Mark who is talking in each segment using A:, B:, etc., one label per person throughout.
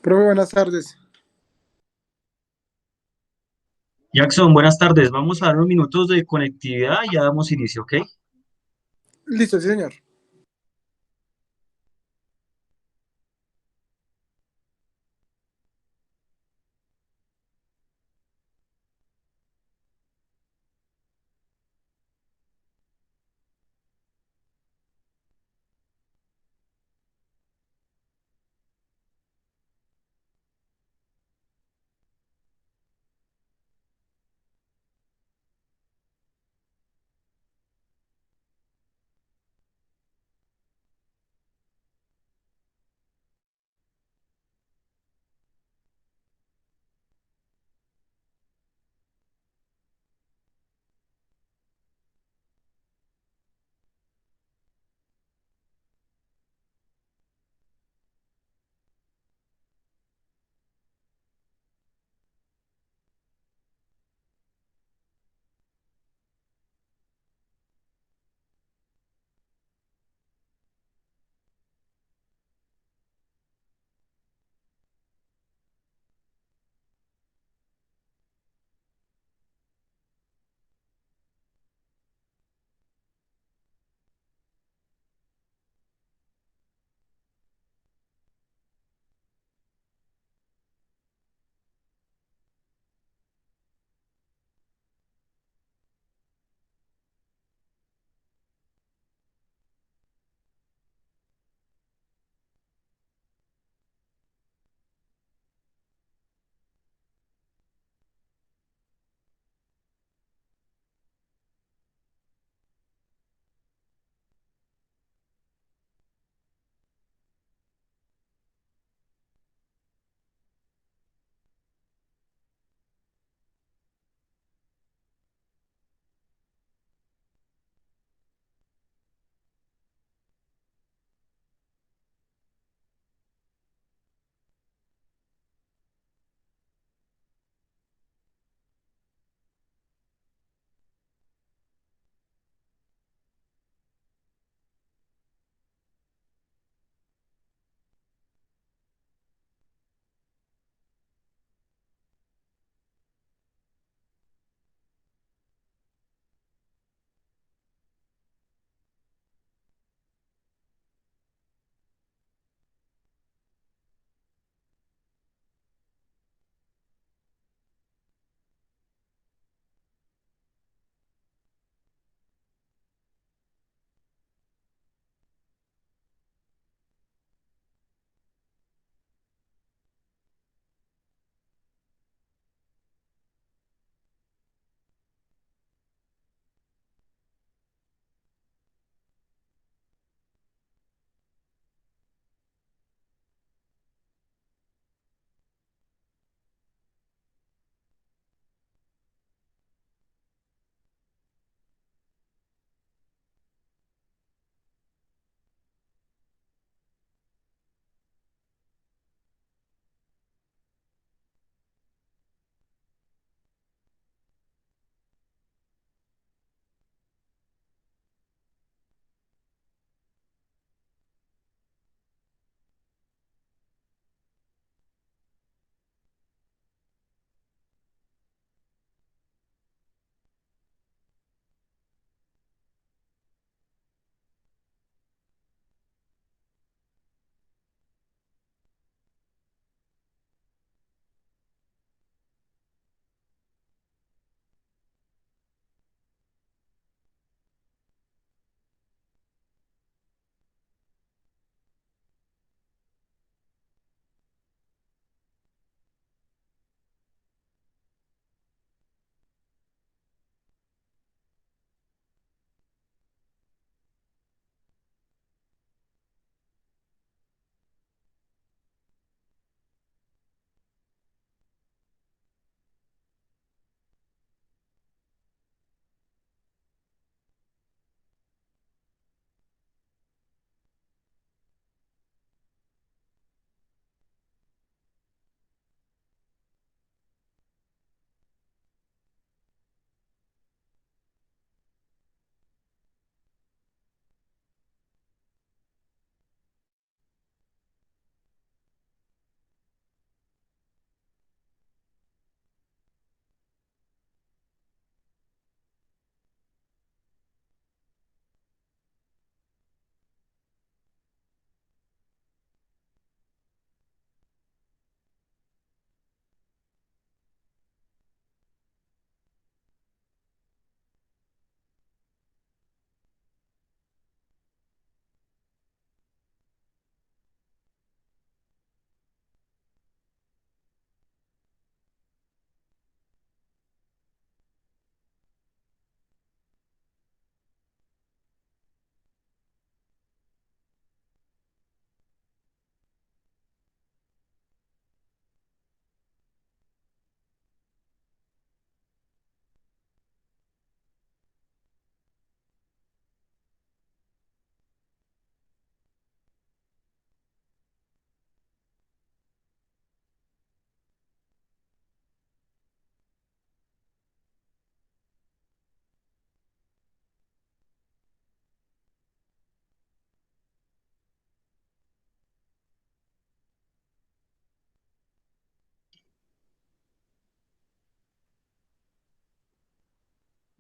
A: Profe, buenas tardes.
B: Jackson, buenas tardes. Vamos a dar unos minutos de conectividad y ya damos inicio, ¿ok?
A: Listo, sí, señor.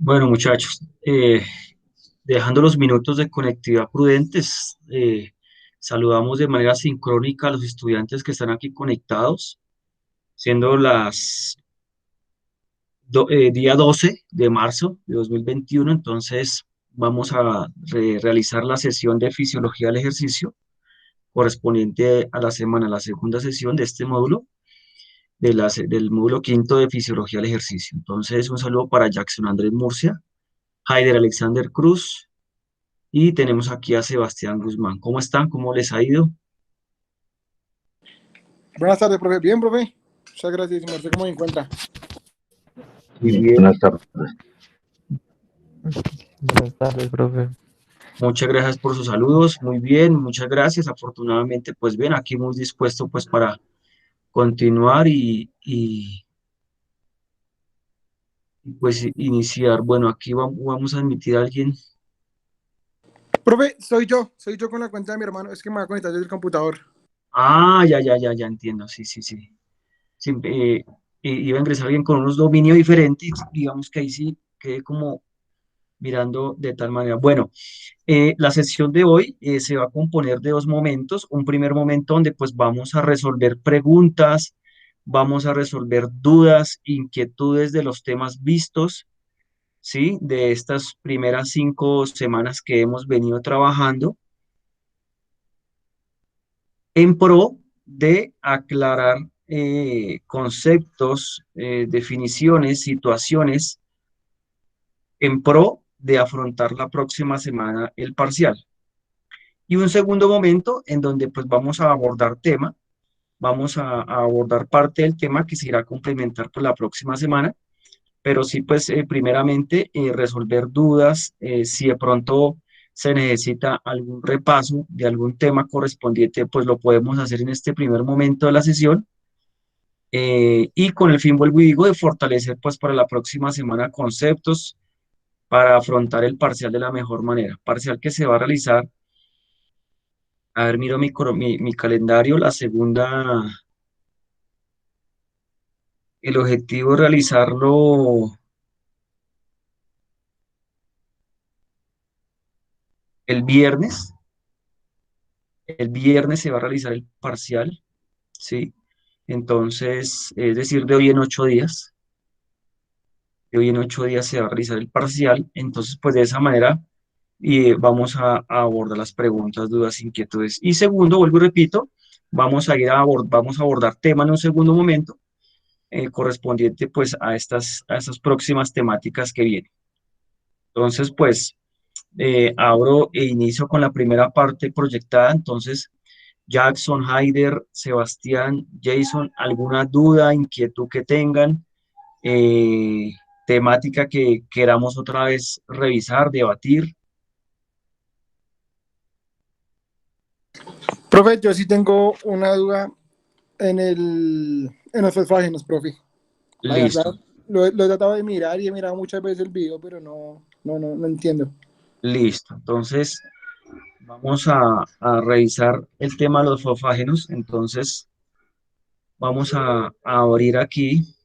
B: Bueno, muchachos, dejando los minutos de conectividad prudentes, saludamos de manera sincrónica a los estudiantes que están aquí conectados, siendo día 12 de marzo de 2021. Entonces vamos a realizar la sesión de fisiología del ejercicio correspondiente a la semana, la segunda sesión de este módulo, del módulo quinto de fisiología del ejercicio. Entonces, un saludo para Jackson Andrés Murcia, Haider Alexander Cruz. Y tenemos aquí a Sebastián Guzmán. ¿Cómo están? ¿Cómo les ha ido?
A: Buenas tardes, profe. Bien, profe. Muchas gracias, no sé cómo se encuentra.
B: Muy
C: Sí,
B: bien.
C: buenas tardes.
D: Buenas tardes, profe.
B: Muchas gracias por sus saludos. Muy bien, muchas gracias. Afortunadamente, pues bien, aquí muy dispuesto pues para continuar pues iniciar. Bueno, aquí vamos a admitir a alguien.
A: Profe, soy yo con la cuenta de mi hermano. Es que me va a conectar desde el computador.
B: Ah, ya entiendo. Sí, sí, sí. Sí, iba a ingresar alguien con unos dominios diferentes. Digamos que ahí sí quedé como mirando de tal manera. Bueno, la sesión de hoy se va a componer de dos momentos. Un primer momento donde pues vamos a resolver preguntas, vamos a resolver dudas, inquietudes de los temas vistos, ¿sí? De estas primeras 5 semanas que hemos venido trabajando en pro de aclarar conceptos, definiciones, situaciones en pro de afrontar la próxima semana el parcial. Y un segundo momento en donde pues vamos a abordar tema, vamos a abordar parte del tema que se irá a complementar por la próxima semana, pero sí pues primeramente resolver dudas, si de pronto se necesita algún repaso de algún tema correspondiente, pues lo podemos hacer en este primer momento de la sesión. Y con el fin, vuelvo y digo, de fortalecer pues para la próxima semana conceptos para afrontar el parcial de la mejor manera. Parcial que se va a realizar. A ver, miro mi calendario. El objetivo es realizarlo el viernes. El viernes se va a realizar el parcial, ¿sí? Entonces, es decir, de hoy en 8 días. De hoy en 8 días se va a realizar el parcial. Entonces, pues de esa manera vamos a abordar las preguntas, dudas, inquietudes. Y segundo, vuelvo y repito, vamos a abordar tema en un segundo momento correspondiente pues a estas próximas temáticas que vienen. Entonces, pues abro e inicio con la primera parte proyectada. Entonces, Jackson, Haider, Sebastián, Jason, ¿alguna duda, inquietud que tengan? Eh, Temática que queramos otra vez revisar, debatir.
A: Profe, yo sí tengo una duda en los fosfágenos, profe. La verdad,
B: Listo,
A: lo he tratado de mirar y he mirado muchas veces el video, pero no entiendo.
B: listo. Entonces, vamos a revisar el tema de los fosfágenos. Entonces, vamos a abrir aquí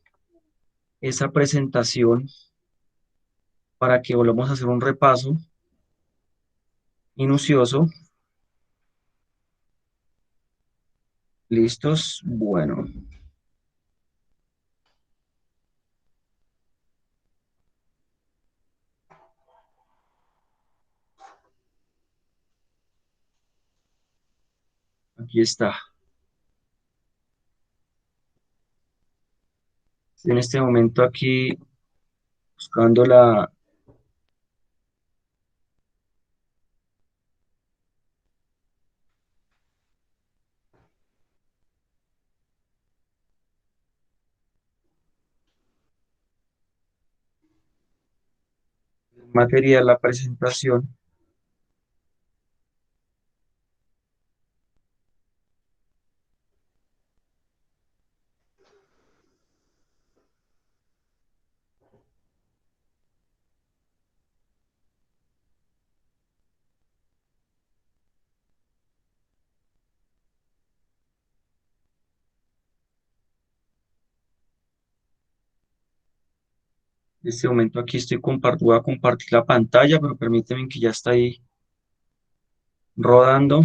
B: esa presentación para que volvamos a hacer un repaso minucioso. ¿Listos? Bueno, aquí está. Estoy en este momento aquí buscando la materia de la presentación. En este momento aquí voy a compartir la pantalla, pero permíteme que ya está ahí rodando.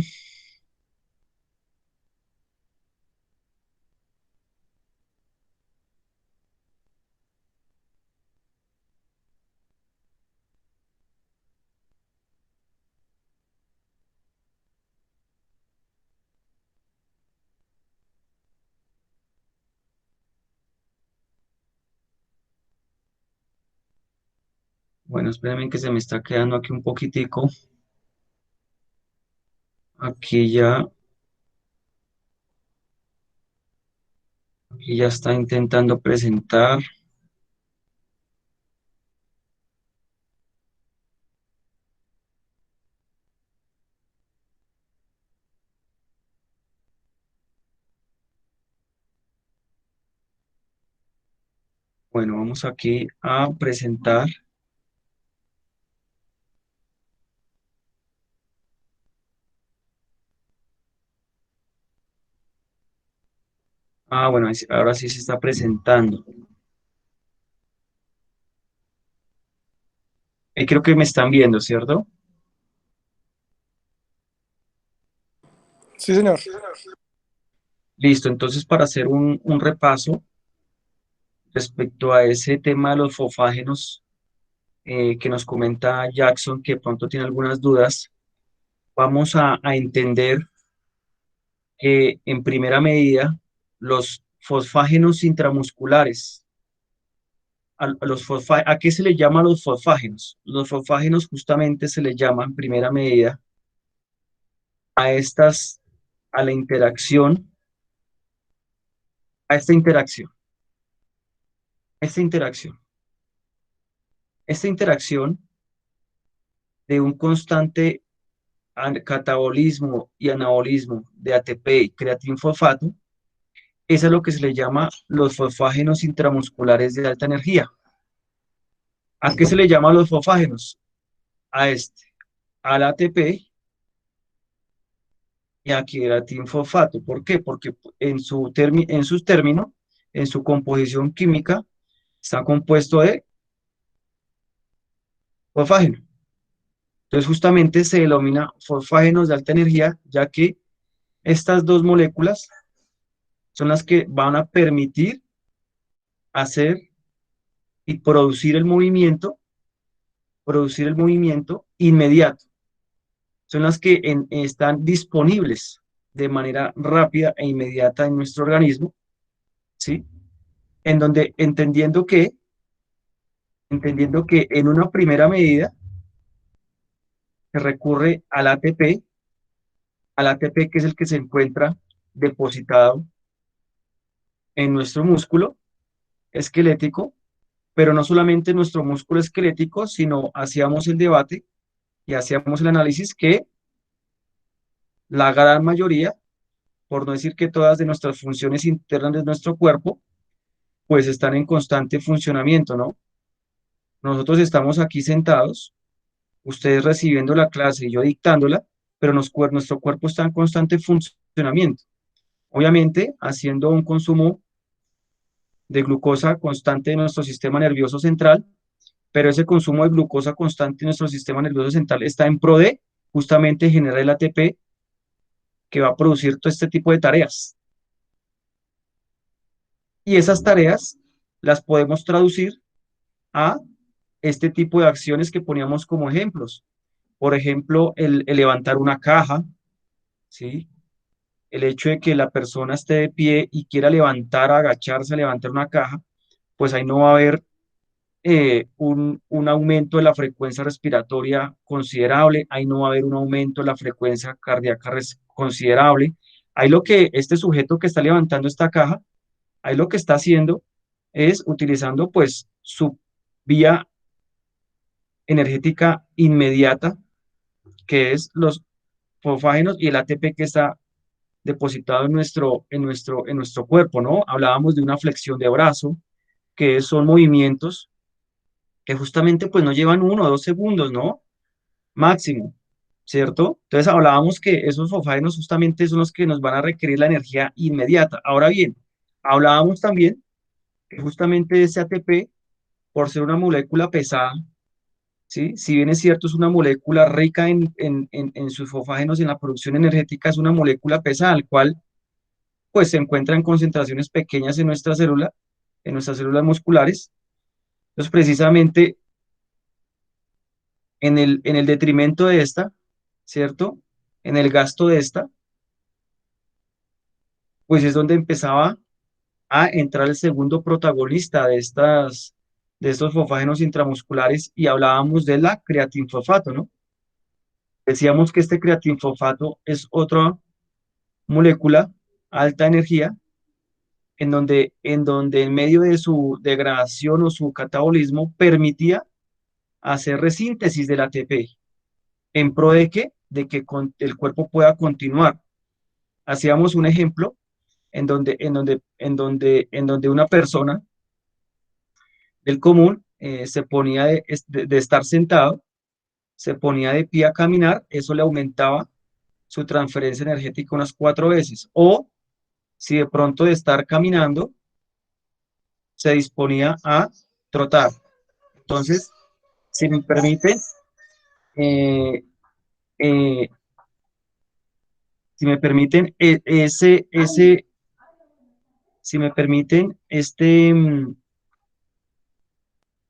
B: Bueno, espérenme que se me está quedando aquí un poquitico. Aquí ya está intentando presentar. Bueno, vamos aquí a presentar. Ah, bueno, ahora sí se está presentando. Creo que me están viendo, ¿cierto?
A: Sí, señor.
B: Listo, entonces para hacer un repaso respecto a ese tema de los fosfágenos que nos comenta Jackson, que pronto tiene algunas dudas, vamos a entender que en primera medida los fosfágenos intramusculares, ¿a qué se le llama los fosfágenos? Los fosfágenos justamente se les llama en primera medida a estas, a la interacción, a esta interacción, esta interacción de un constante catabolismo y anabolismo de ATP y creatinfosfato, eso es lo que se le llama los fosfágenos intramusculares de alta energía. ¿A qué se le llama los fosfágenos? A este, al ATP y a creatinfosfato. ¿Por qué? Porque en sus términos, en su composición química, está compuesto de fosfágeno. Entonces, justamente se denomina fosfágenos de alta energía, ya que estas dos moléculas son las que van a permitir hacer y producir el movimiento inmediato. Son las que están disponibles de manera rápida e inmediata en nuestro organismo, ¿sí? En donde entendiendo que en una primera medida se recurre al ATP que es el que se encuentra depositado en nuestro músculo esquelético, pero no solamente nuestro músculo esquelético, sino hacíamos el debate y hacíamos el análisis que la gran mayoría, por no decir que todas de nuestras funciones internas de nuestro cuerpo, pues están en constante funcionamiento, ¿no? Nosotros estamos aquí sentados, ustedes recibiendo la clase y yo dictándola, pero nuestro cuerpo está en constante funcionamiento. Obviamente, haciendo un consumo de glucosa constante en nuestro sistema nervioso central, pero ese consumo de glucosa constante en nuestro sistema nervioso central está en pro de justamente generar el ATP que va a producir todo este tipo de tareas. Y esas tareas las podemos traducir a este tipo de acciones que poníamos como ejemplos. Por ejemplo, el levantar una caja, ¿sí? El hecho de que la persona esté de pie y quiera levantar, agacharse, levantar una caja, pues ahí no va a haber un aumento de la frecuencia respiratoria considerable, ahí no va a haber un aumento de la frecuencia cardíaca considerable. Ahí lo que este sujeto que está levantando esta caja, ahí lo que está haciendo es utilizando pues su vía energética inmediata, que es los fosfágenos y el ATP que está depositado en nuestro cuerpo, ¿no? Hablábamos de una flexión de brazo, que son movimientos que justamente pues no llevan 1 o 2 segundos, ¿no? Máximo, ¿cierto? Entonces hablábamos que esos fosfágenos justamente son los que nos van a requerir la energía inmediata. Ahora bien, hablábamos también que justamente ese ATP por ser una molécula pesada, ¿sí? Si bien es cierto, es una molécula rica en sus fosfágenos y en la producción energética, es una molécula pesada, al cual pues se encuentra en concentraciones pequeñas en nuestra célula, en nuestras células musculares. Entonces, precisamente en el detrimento de esta, ¿cierto? En el gasto de esta, pues es donde empezaba a entrar el segundo protagonista de estos fosfágenos intramusculares y hablábamos de la creatinfosfato, ¿no? Decíamos que este creatinfosfato es otra molécula alta energía en donde en medio de su degradación o su catabolismo permitía hacer resíntesis del ATP en pro de que, el cuerpo pueda continuar. Hacíamos un ejemplo en donde una persona del común se ponía de estar sentado, se ponía de pie a caminar, eso le aumentaba su transferencia energética unas 4 veces. O si de pronto de estar caminando, se disponía a trotar. Entonces, si me permite, eh, eh, si me permiten, si me permiten,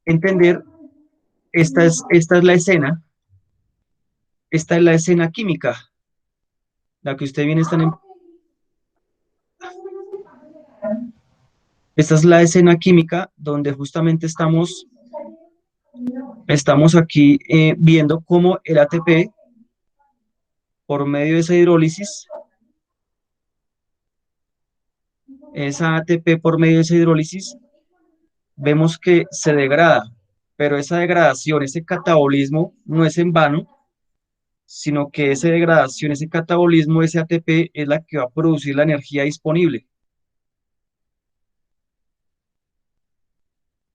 B: entender, esta es la escena, esta es la escena química, la que usted viene, esta es la escena química donde justamente estamos aquí viendo cómo el ATP, por medio de esa ATP por medio de esa hidrólisis, vemos que se degrada, pero esa degradación, ese catabolismo no es en vano, sino que esa degradación, ese catabolismo, ese ATP es la que va a producir la energía disponible,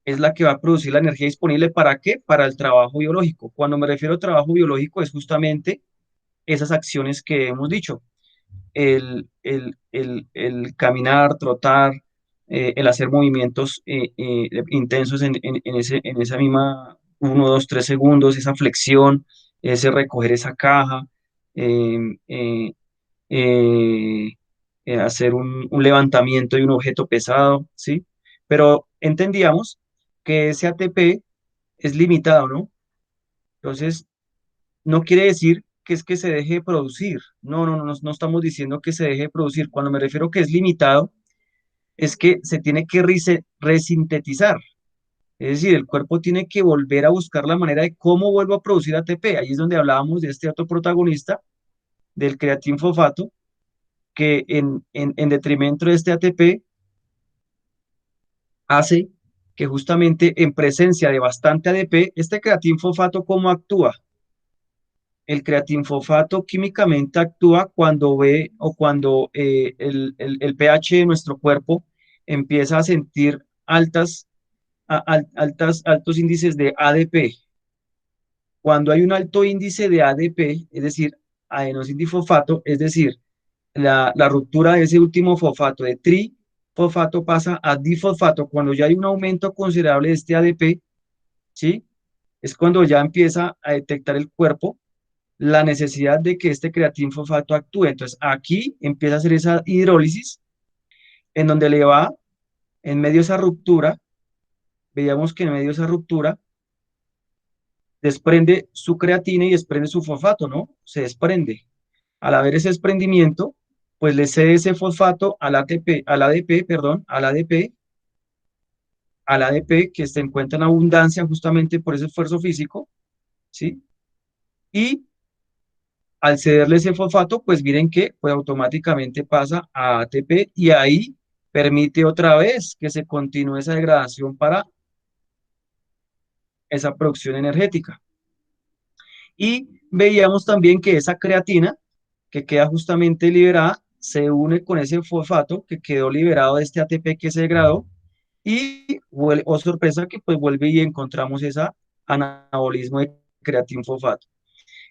B: es la que va a producir la energía disponible. ¿Para qué? Para el trabajo biológico. Cuando me refiero a trabajo biológico es justamente esas acciones que hemos dicho, el caminar, trotar, el hacer movimientos intensos en esa misma 1, 2, 3 segundos, esa flexión, ese recoger esa caja, eh, eh, eh, hacer un levantamiento de un objeto pesado, ¿sí? Pero entendíamos que ese ATP es limitado, ¿no? Entonces, no quiere decir que es que se deje de producir. No, no, no, no estamos diciendo que se deje de producir. Cuando me refiero que es limitado, es que se tiene que resintetizar. Es decir, el cuerpo tiene que volver a buscar la manera de cómo vuelvo a producir ATP. Ahí es donde hablábamos de este otro protagonista, del creatinfosfato, que en detrimento de este ATP hace que justamente en presencia de bastante ADP, este creatinfosfato, ¿cómo actúa? El creatinfosfato químicamente actúa cuando ve o cuando el pH de nuestro cuerpo empieza a sentir altos índices de ADP. Cuando hay un alto índice de ADP, es decir, adenosindifosfato, es decir, la ruptura de ese último fosfato de trifosfato pasa a difosfato. Cuando ya hay un aumento considerable de este ADP, ¿sí? Es cuando ya empieza a detectar el cuerpo la necesidad de que este creatinfosfato actúe. Entonces, aquí empieza a hacer esa hidrólisis en donde le va, en medio de esa ruptura, veíamos que en medio de esa ruptura desprende su creatina y desprende su fosfato, ¿no? Se desprende. Al haber ese desprendimiento, pues le cede ese fosfato al ATP, al ADP, perdón, al ADP que se encuentra en abundancia justamente por ese esfuerzo físico, ¿sí? Y al cederle ese fosfato, pues miren que pues automáticamente pasa a ATP y ahí permite otra vez que se continúe esa degradación para esa producción energética. Y veíamos también que esa creatina que queda justamente liberada se une con ese fosfato que quedó liberado de este ATP que se degradó y, oh sorpresa, que pues vuelve y encontramos ese anabolismo de creatinfosfato.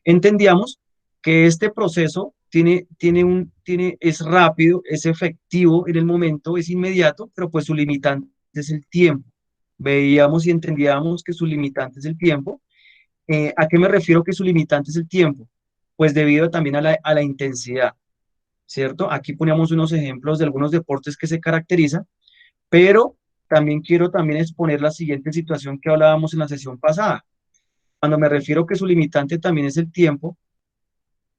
B: Entendíamos que este proceso es rápido, es efectivo en el momento, es inmediato, pero pues su limitante es el tiempo. Veíamos y entendíamos que su limitante es el tiempo. ¿A qué me refiero que su limitante es el tiempo? Pues debido también a la intensidad, ¿cierto? Aquí poníamos unos ejemplos de algunos deportes que se caracterizan, pero también quiero también exponer la siguiente situación que hablábamos en la sesión pasada. Cuando me refiero que su limitante también es el tiempo,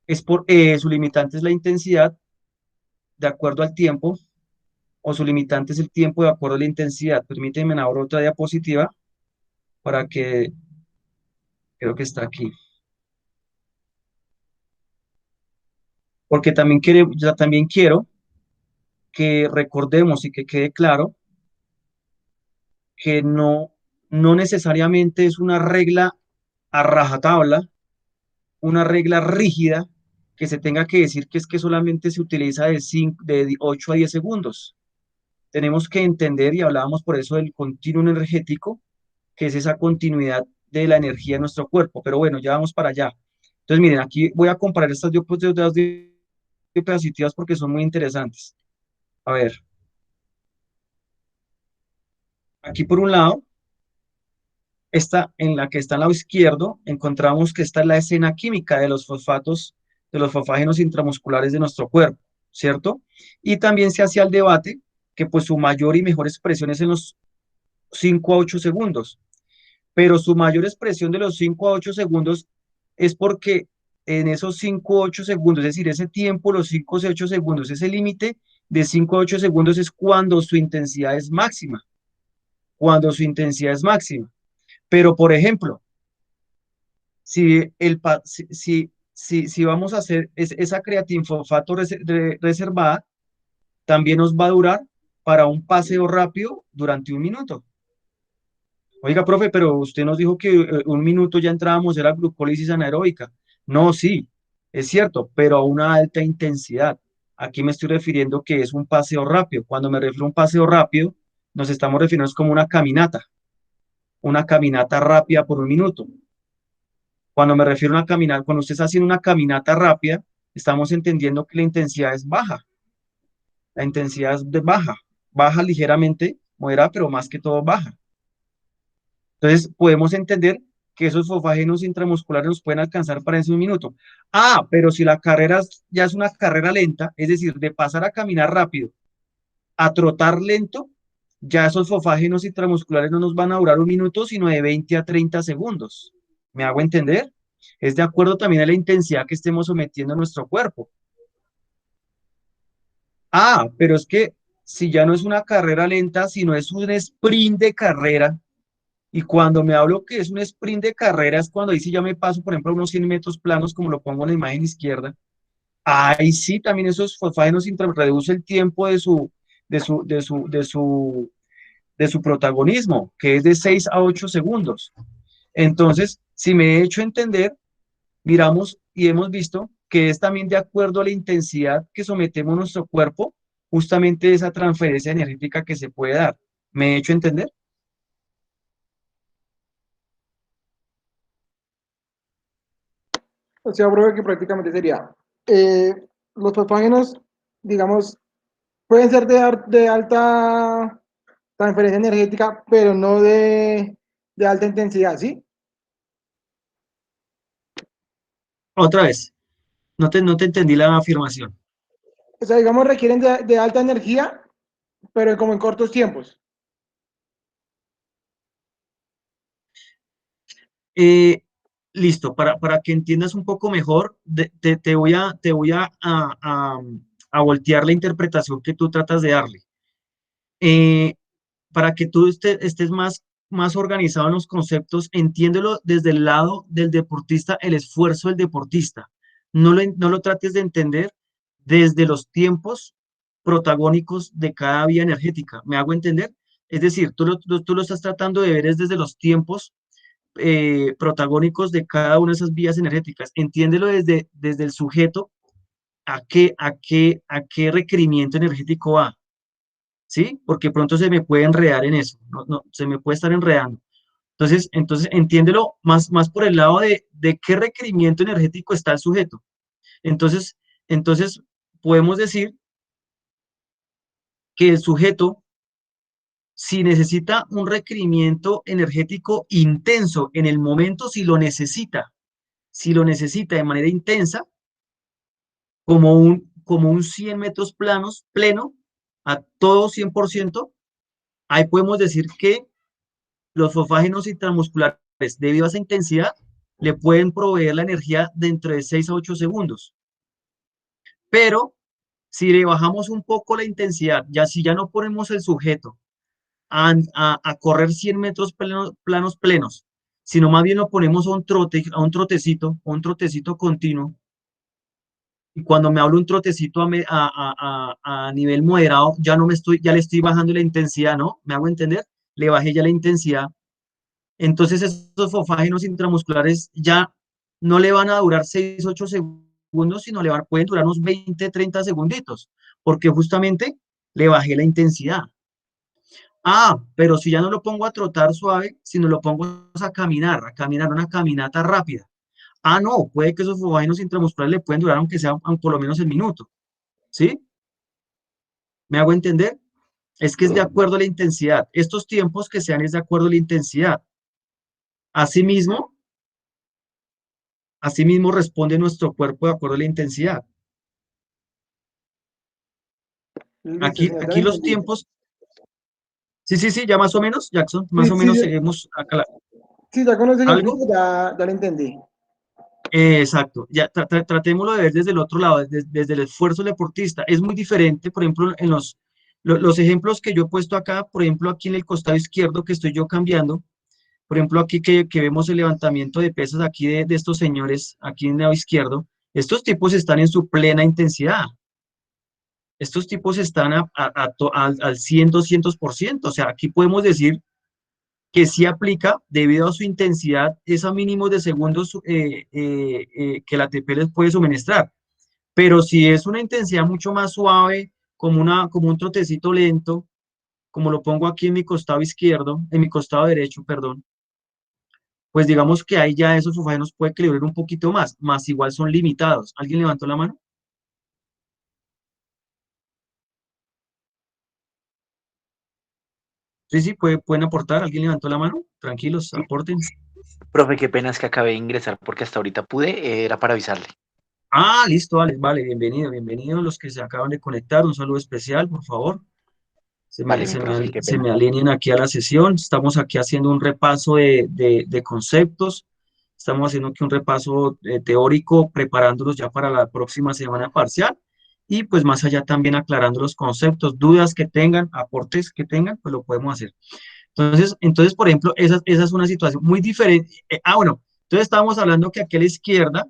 B: su limitante es la intensidad de acuerdo al tiempo, o su limitante es el tiempo de acuerdo a la intensidad. Permíteme ahora otra diapositiva para que, creo que está aquí. Porque también quiero que recordemos y que quede claro que no necesariamente es una regla a rajatabla, una regla rígida que se tenga que decir que es que solamente se utiliza de 8 a 10 segundos. Tenemos que entender, y hablábamos por eso del continuo energético, que es esa continuidad de la energía en nuestro cuerpo. Pero bueno, ya vamos para allá. Entonces, miren, aquí voy a comparar estas diapositivas porque son muy interesantes. A ver, aquí por un lado, esta, en la que está al lado izquierdo, encontramos que esta es la escena química de los fosfatos, de los fosfágenos intramusculares de nuestro cuerpo, ¿cierto? Y también se hacía el debate que pues su mayor y mejor expresión es en los 5 a 8 segundos, pero su mayor expresión de los 5 a 8 segundos es porque en esos 5 a 8 segundos, es decir, ese tiempo, los 5 a 8 segundos, ese límite de 5 a 8 segundos es cuando su intensidad es máxima, cuando su intensidad es máxima. Pero, por ejemplo, si vamos a hacer esa creatinfosfato reservada, también nos va a durar para un paseo rápido durante 1 minuto. Oiga, profe, pero usted nos dijo que 1 minuto ya entrábamos, era glucólisis anaeróbica. No, sí, es cierto, pero a una alta intensidad. Aquí me estoy refiriendo que es un paseo rápido. Cuando me refiero a un paseo rápido, nos estamos refiriendo es como una caminata rápida por 1 minuto. Cuando me refiero a una caminata, cuando usted está haciendo una caminata rápida, estamos entendiendo que la intensidad es baja. La intensidad es baja, baja ligeramente, moderada, pero más que todo baja. Entonces, podemos entender que esos fosfágenos intramusculares nos pueden alcanzar para ese 1 minuto. Ah, pero si la carrera ya es una carrera lenta, es decir, de pasar a caminar rápido a trotar lento, ya esos fosfágenos intramusculares no nos van a durar 1 minuto, sino de 20 a 30 segundos. ¿Me hago entender? Es de acuerdo también a la intensidad que estemos sometiendo a nuestro cuerpo. Ah, pero es que si ya no es una carrera lenta, sino es un sprint de carrera, y cuando me hablo que es un sprint de carrera, es cuando ahí sí ya me paso, por ejemplo, a unos 100 metros planos, como lo pongo en la imagen izquierda. Ahí sí también esos fosfágenos reduce el tiempo de su, de su, de su, de su protagonismo, que es de 6 a 8 segundos. Entonces, si me he hecho entender, miramos y hemos visto que es también de acuerdo a la intensidad que sometemos nuestro cuerpo, justamente esa transferencia energética que se puede dar. ¿Me he hecho entender?
A: O sea, profe, que prácticamente sería, eh, los patógenos, digamos, pueden ser de alta transferencia energética, pero no de alta intensidad, ¿sí?
B: Otra vez, no te entendí la afirmación.
A: O sea, digamos, requieren de alta energía, pero como en cortos tiempos.
B: Eh, Listo, para que entiendas un poco mejor, te voy a voltear la interpretación que tú tratas de darle. Eh, para que tú estés más organizado en los conceptos, entiéndelo desde el lado del deportista, el esfuerzo del deportista. No lo trates de entender desde los tiempos protagónicos de cada vía energética. ¿Me hago entender? Es decir, tú lo estás tratando de ver es desde los tiempos protagónicos de cada una de esas vías energéticas. Entiéndelo desde el sujeto a qué requerimiento energético va. ¿Sí? Porque pronto se me puede enredar en eso, no, se me puede estar enredando. Entonces entiéndelo más por el lado de qué requerimiento energético está el sujeto. Entonces, entonces podemos decir que el sujeto Si necesita un requerimiento energético intenso en el momento, si lo necesita de manera intensa, como un 100 metros planos, pleno, a todo 100%, ahí podemos decir que los fosfágenos intramusculares, debido a esa intensidad, le pueden proveer la energía dentro de 6 a 8 segundos. Pero si le bajamos un poco la intensidad, ya si ya no ponemos el sujeto a correr 100 metros planos plenos, sino más bien lo ponemos a un trotecito continuo. Y cuando me hablo un trotecito a nivel moderado, ya le estoy bajando la intensidad, ¿no? ¿Me hago entender? Le bajé ya la intensidad. Entonces esos fosfágenos intramusculares ya no le van a durar 6 8 segundos, sino pueden durar unos 20 30 segunditos, porque justamente le bajé la intensidad. Ah, pero si ya no lo pongo a trotar suave, sino lo pongo a caminar una caminata rápida. Ah, no, puede que esos fosfágenos intramusculares le pueden durar aunque sea por lo menos el minuto. ¿Sí? ¿Me hago entender? Es que es de acuerdo a la intensidad. Estos tiempos que sean es de acuerdo a la intensidad. Asimismo, asimismo responde nuestro cuerpo de acuerdo a la intensidad.
A: Listo, señor, ya lo
B: Aquí los
A: entendí.
B: tiempos, sí, sí, sí, ya más o menos, Jackson, más
A: Sí,
B: o
A: sí,
B: menos seguimos acá
A: sí, ya con los ejemplos
B: algo.
A: ya lo entendí.
B: Exacto, ya tratémoslo de ver desde el otro lado, desde el esfuerzo del deportista. Es muy diferente, por ejemplo, en los ejemplos que yo he puesto acá, por ejemplo, aquí en el costado izquierdo que estoy yo cambiando, por ejemplo, aquí que vemos el levantamiento de pesas aquí de estos señores, aquí en el lado izquierdo, estos tipos están en su plena intensidad. Estos tipos están al 100, 200%. O sea, aquí podemos decir que sí aplica debido a su intensidad, esos mínimos de segundos que la ATP les puede suministrar. Pero si es una intensidad mucho más suave, como un trotecito lento, como lo pongo aquí en mi costado izquierdo, en mi costado derecho, perdón, pues digamos que ahí ya esos fosfágenos puede que le duren un poquito más igual son limitados. ¿Alguien levantó la mano? Sí, sí, pueden aportar. ¿Alguien levantó la mano? Tranquilos,
C: Sí,
B: aporten.
C: profe, qué pena es que acabé de ingresar porque hasta ahorita pude, era para avisarle.
B: Ah, listo, vale, vale, bienvenido, bienvenido los que se acaban de conectar. Un saludo especial, por favor.
C: Vale, mi profe, qué
B: Se
C: pena.
B: me alineen aquí a la sesión. Estamos aquí haciendo un repaso de conceptos. Estamos haciendo aquí un repaso teórico, preparándolos ya para la próxima semana parcial. Y pues más allá también aclarando los conceptos, dudas que tengan, aportes que tengan, pues lo podemos hacer. Entonces por ejemplo, esa es una situación muy diferente. Bueno, entonces estábamos hablando que aquí a la izquierda,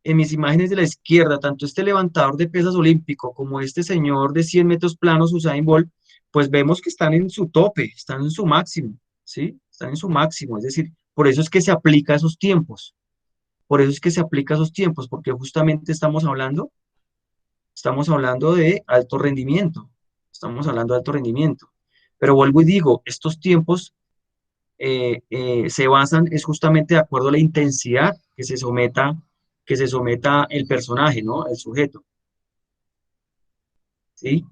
B: en mis imágenes de la izquierda, tanto este levantador de pesas olímpico como este señor de 100 metros planos, Usain Bolt, pues vemos que están en su tope, están en su máximo, ¿sí? Están en su máximo, es decir, por eso es que se aplica a esos tiempos, por eso es que se aplica a esos tiempos, porque justamente estamos hablando de alto rendimiento, estamos hablando de alto rendimiento. Pero vuelvo y digo, estos tiempos se basan es justamente de acuerdo a la intensidad que se someta el personaje, ¿no? El sujeto, ¿sí?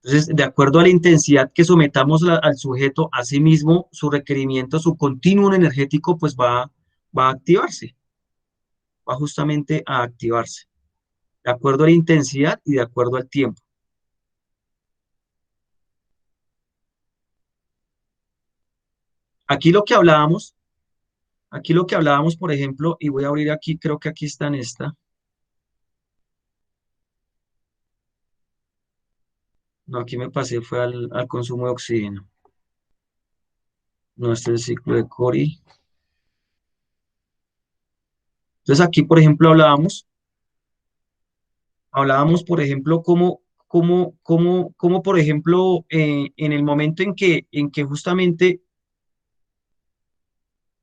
B: Entonces, de acuerdo a la intensidad que sometamos al sujeto, asimismo, su requerimiento, su continuo energético, pues va a activarse, va justamente a activarse, de acuerdo a la intensidad y de acuerdo al tiempo. Aquí lo que hablábamos, aquí lo que hablábamos, por ejemplo, y voy a abrir aquí, creo que aquí está en esta. No, aquí me pasé, fue al consumo de oxígeno. No, este es el ciclo de Cori. Entonces aquí, por ejemplo, hablábamos, por ejemplo, cómo, por ejemplo, en el momento en que justamente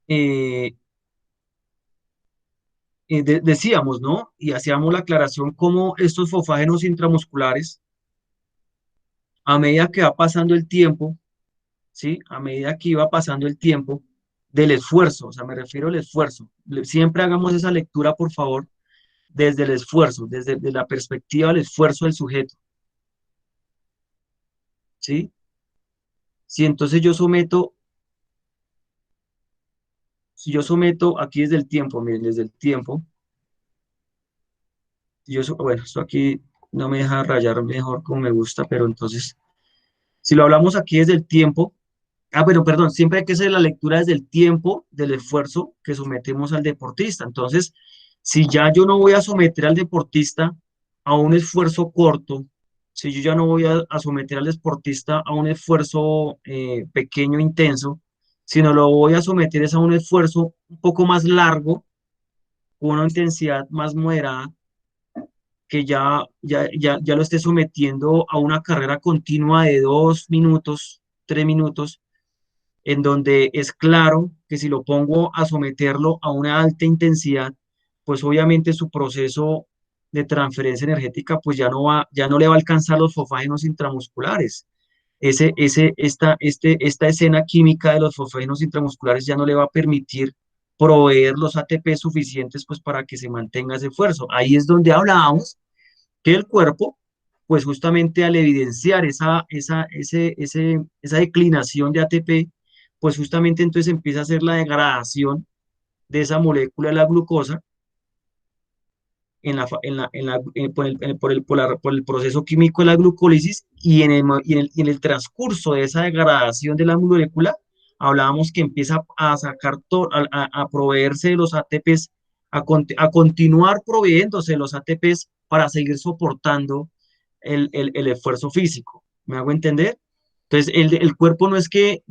B: eh, decíamos, ¿no? Y hacíamos la aclaración cómo estos fosfágenos intramusculares, a medida que va pasando el tiempo, ¿sí? A medida que iba pasando el tiempo del esfuerzo, o sea, me refiero al esfuerzo. Siempre hagamos esa lectura, por favor, desde el esfuerzo, desde la perspectiva del esfuerzo del sujeto. ¿sí? Si entonces si yo someto aquí desde el tiempo, miren, desde el tiempo, bueno, esto aquí no me deja rayar mejor como me gusta, pero entonces, si lo hablamos aquí desde el tiempo, bueno, perdón, siempre hay que hacer la lectura desde el tiempo del esfuerzo que sometemos al deportista. Entonces, si ya yo no voy a someter al deportista a un esfuerzo corto, si yo ya no voy a someter al deportista a un esfuerzo pequeño, intenso, sino lo voy a someter es a un esfuerzo un poco más largo, con una intensidad más moderada, que ya lo esté sometiendo a una carrera continua de 2 minutos, 3 minutos, en donde es claro que si lo pongo a someterlo a una alta intensidad, pues obviamente su proceso de transferencia energética pues ya no le va a alcanzar los fosfágenos intramusculares. Esta escena química de los fosfágenos intramusculares ya no le va a permitir proveer los ATP suficientes pues para que se mantenga ese esfuerzo. Ahí es donde hablábamos que el cuerpo, pues justamente al evidenciar esa declinación de ATP, pues justamente entonces empieza a hacer la degradación de esa molécula de la glucosa por el proceso químico de la glucólisis y en el transcurso de esa degradación de la molécula, hablábamos que empieza a sacar, a proveerse de los ATPs, a continuar proveyéndose de los ATPs para seguir soportando el esfuerzo físico. ¿Me hago entender? Entonces, el cuerpo no es que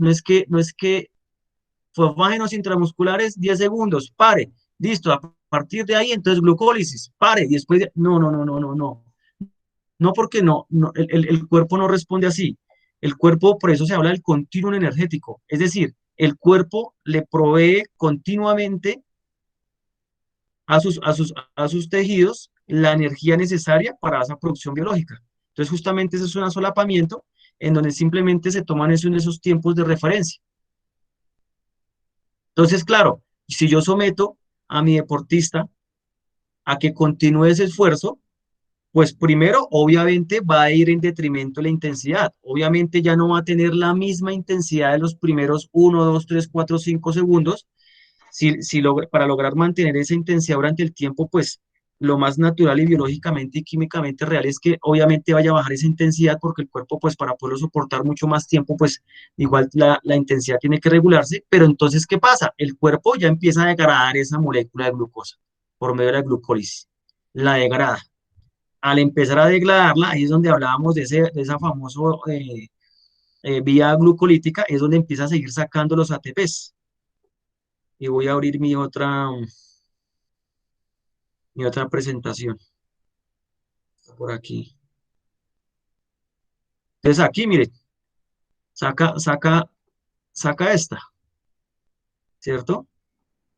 B: fosfágenos intramusculares, 10 segundos, pare, listo, a partir de ahí, entonces glucólisis, pare, y después, no, no, no, no, no, no, no, porque el cuerpo no responde así. El cuerpo, por eso se habla del continuum energético, es decir, el cuerpo le provee continuamente a sus tejidos la energía necesaria para esa producción biológica. Entonces, justamente eso es un solapamiento en donde simplemente se toman esos tiempos de referencia. Entonces, claro, si yo someto a mi deportista a que continúe ese esfuerzo, pues primero, obviamente, va a ir en detrimento de la intensidad. Obviamente ya no va a tener la misma intensidad de los primeros 1, 2, 3, 4, 5 segundos. Para lograr mantener esa intensidad durante el tiempo, pues lo más natural y biológicamente y químicamente real es que obviamente vaya a bajar esa intensidad porque el cuerpo, pues para poderlo soportar mucho más tiempo, pues igual la intensidad tiene que regularse. Pero entonces, ¿qué pasa? El cuerpo ya empieza a degradar esa molécula de glucosa por medio de la glucólisis. La degrada. Al empezar a degradarla, ahí es donde hablábamos de esa famosa vía glucolítica, es donde empieza a seguir sacando los ATPs. Y voy a abrir mi otra presentación por aquí. Entonces aquí, mire, saca esta, ¿cierto?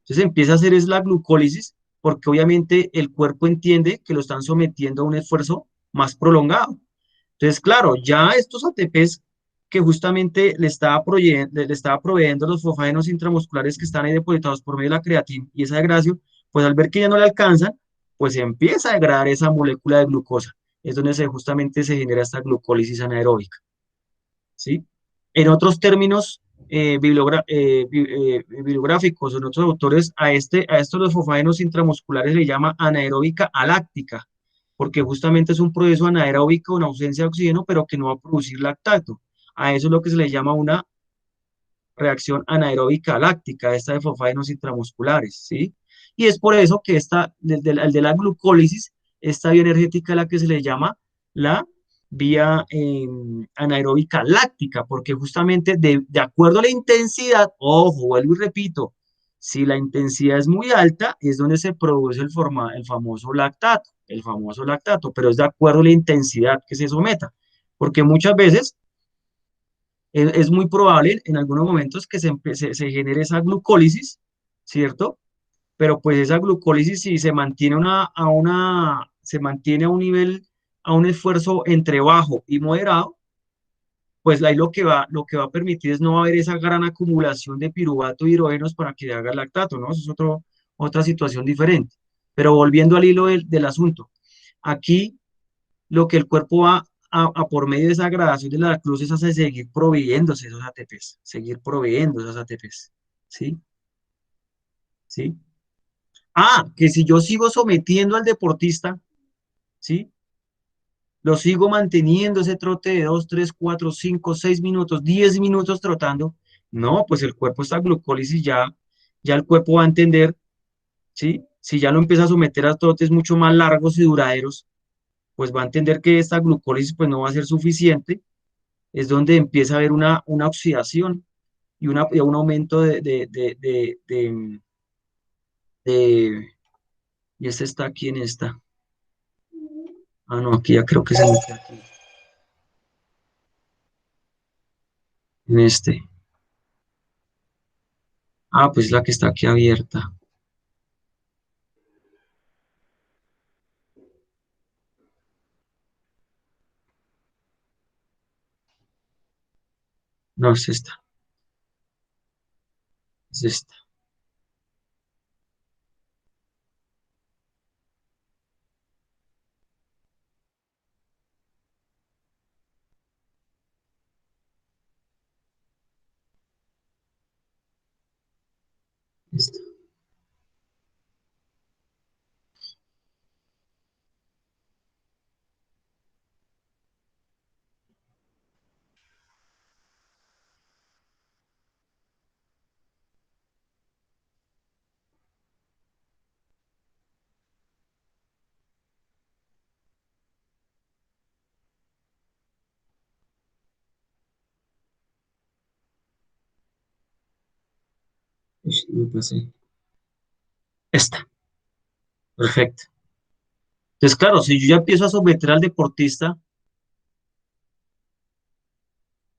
B: Entonces empieza a hacer es la glucólisis, porque obviamente el cuerpo entiende que lo están sometiendo a un esfuerzo más prolongado. Entonces, claro, ya estos ATPs que justamente le estaba proveyendo los fosfágenos intramusculares que están ahí depositados por medio de la creatina y esa degradación, pues al ver que ya no le alcanzan, pues empieza a degradar esa molécula de glucosa. Es donde justamente se genera esta glucólisis anaeróbica, ¿sí? En otros términos bibliográficos, en otros autores, a estos los fosfágenos intramusculares le llama anaeróbica aláctica, porque justamente es un proceso anaeróbico, una ausencia de oxígeno, pero que no va a producir lactato. A eso es lo que se le llama una reacción anaeróbica láctica, esta de fosfágenos intramusculares, ¿sí? Y es por eso que el de la glucólisis, esta vía energética es la que se le llama la vía anaeróbica láctica, porque justamente de acuerdo a la intensidad, ojo, vuelvo y repito, si la intensidad es muy alta, es donde se produce el famoso lactato, pero es de acuerdo a la intensidad que se someta, porque muchas veces es muy probable en algunos momentos que se genere esa glucólisis, ¿cierto? Pero pues esa glucólisis si se mantiene a un nivel, a un esfuerzo entre bajo y moderado, pues ahí lo que va a permitir es no haber esa gran acumulación de piruvato y hidrógenos para que haga el lactato, ¿no? Eso es otra situación diferente. Pero volviendo al hilo del asunto, aquí lo que el cuerpo va a por medio de esa gradación de las cruces hace seguir proveyéndose esos ATPs, seguir proveyendo esos ATPs, ¿sí? ¿Sí? Ah, que si yo sigo sometiendo al deportista, ¿sí? Lo sigo manteniendo ese trote de 2, 3, 4, 5, 6 minutos, 10 minutos trotando. No, pues el cuerpo está glucólisis ya el cuerpo va a entender, ¿sí? Si ya lo empieza a someter a trotes mucho más largos y duraderos, pues va a entender que esta glucólisis pues no va a ser suficiente. Es donde empieza a haber una oxidación y un aumento de- y este está aquí en esta. Ah, no, aquí ya creo que se mete aquí, en este. Ah, pues la que está aquí abierta. No, es esta. Es esta. Esta. Uy, me pasé. Esta. Perfecto. Entonces, claro, si yo ya empiezo a someter al deportista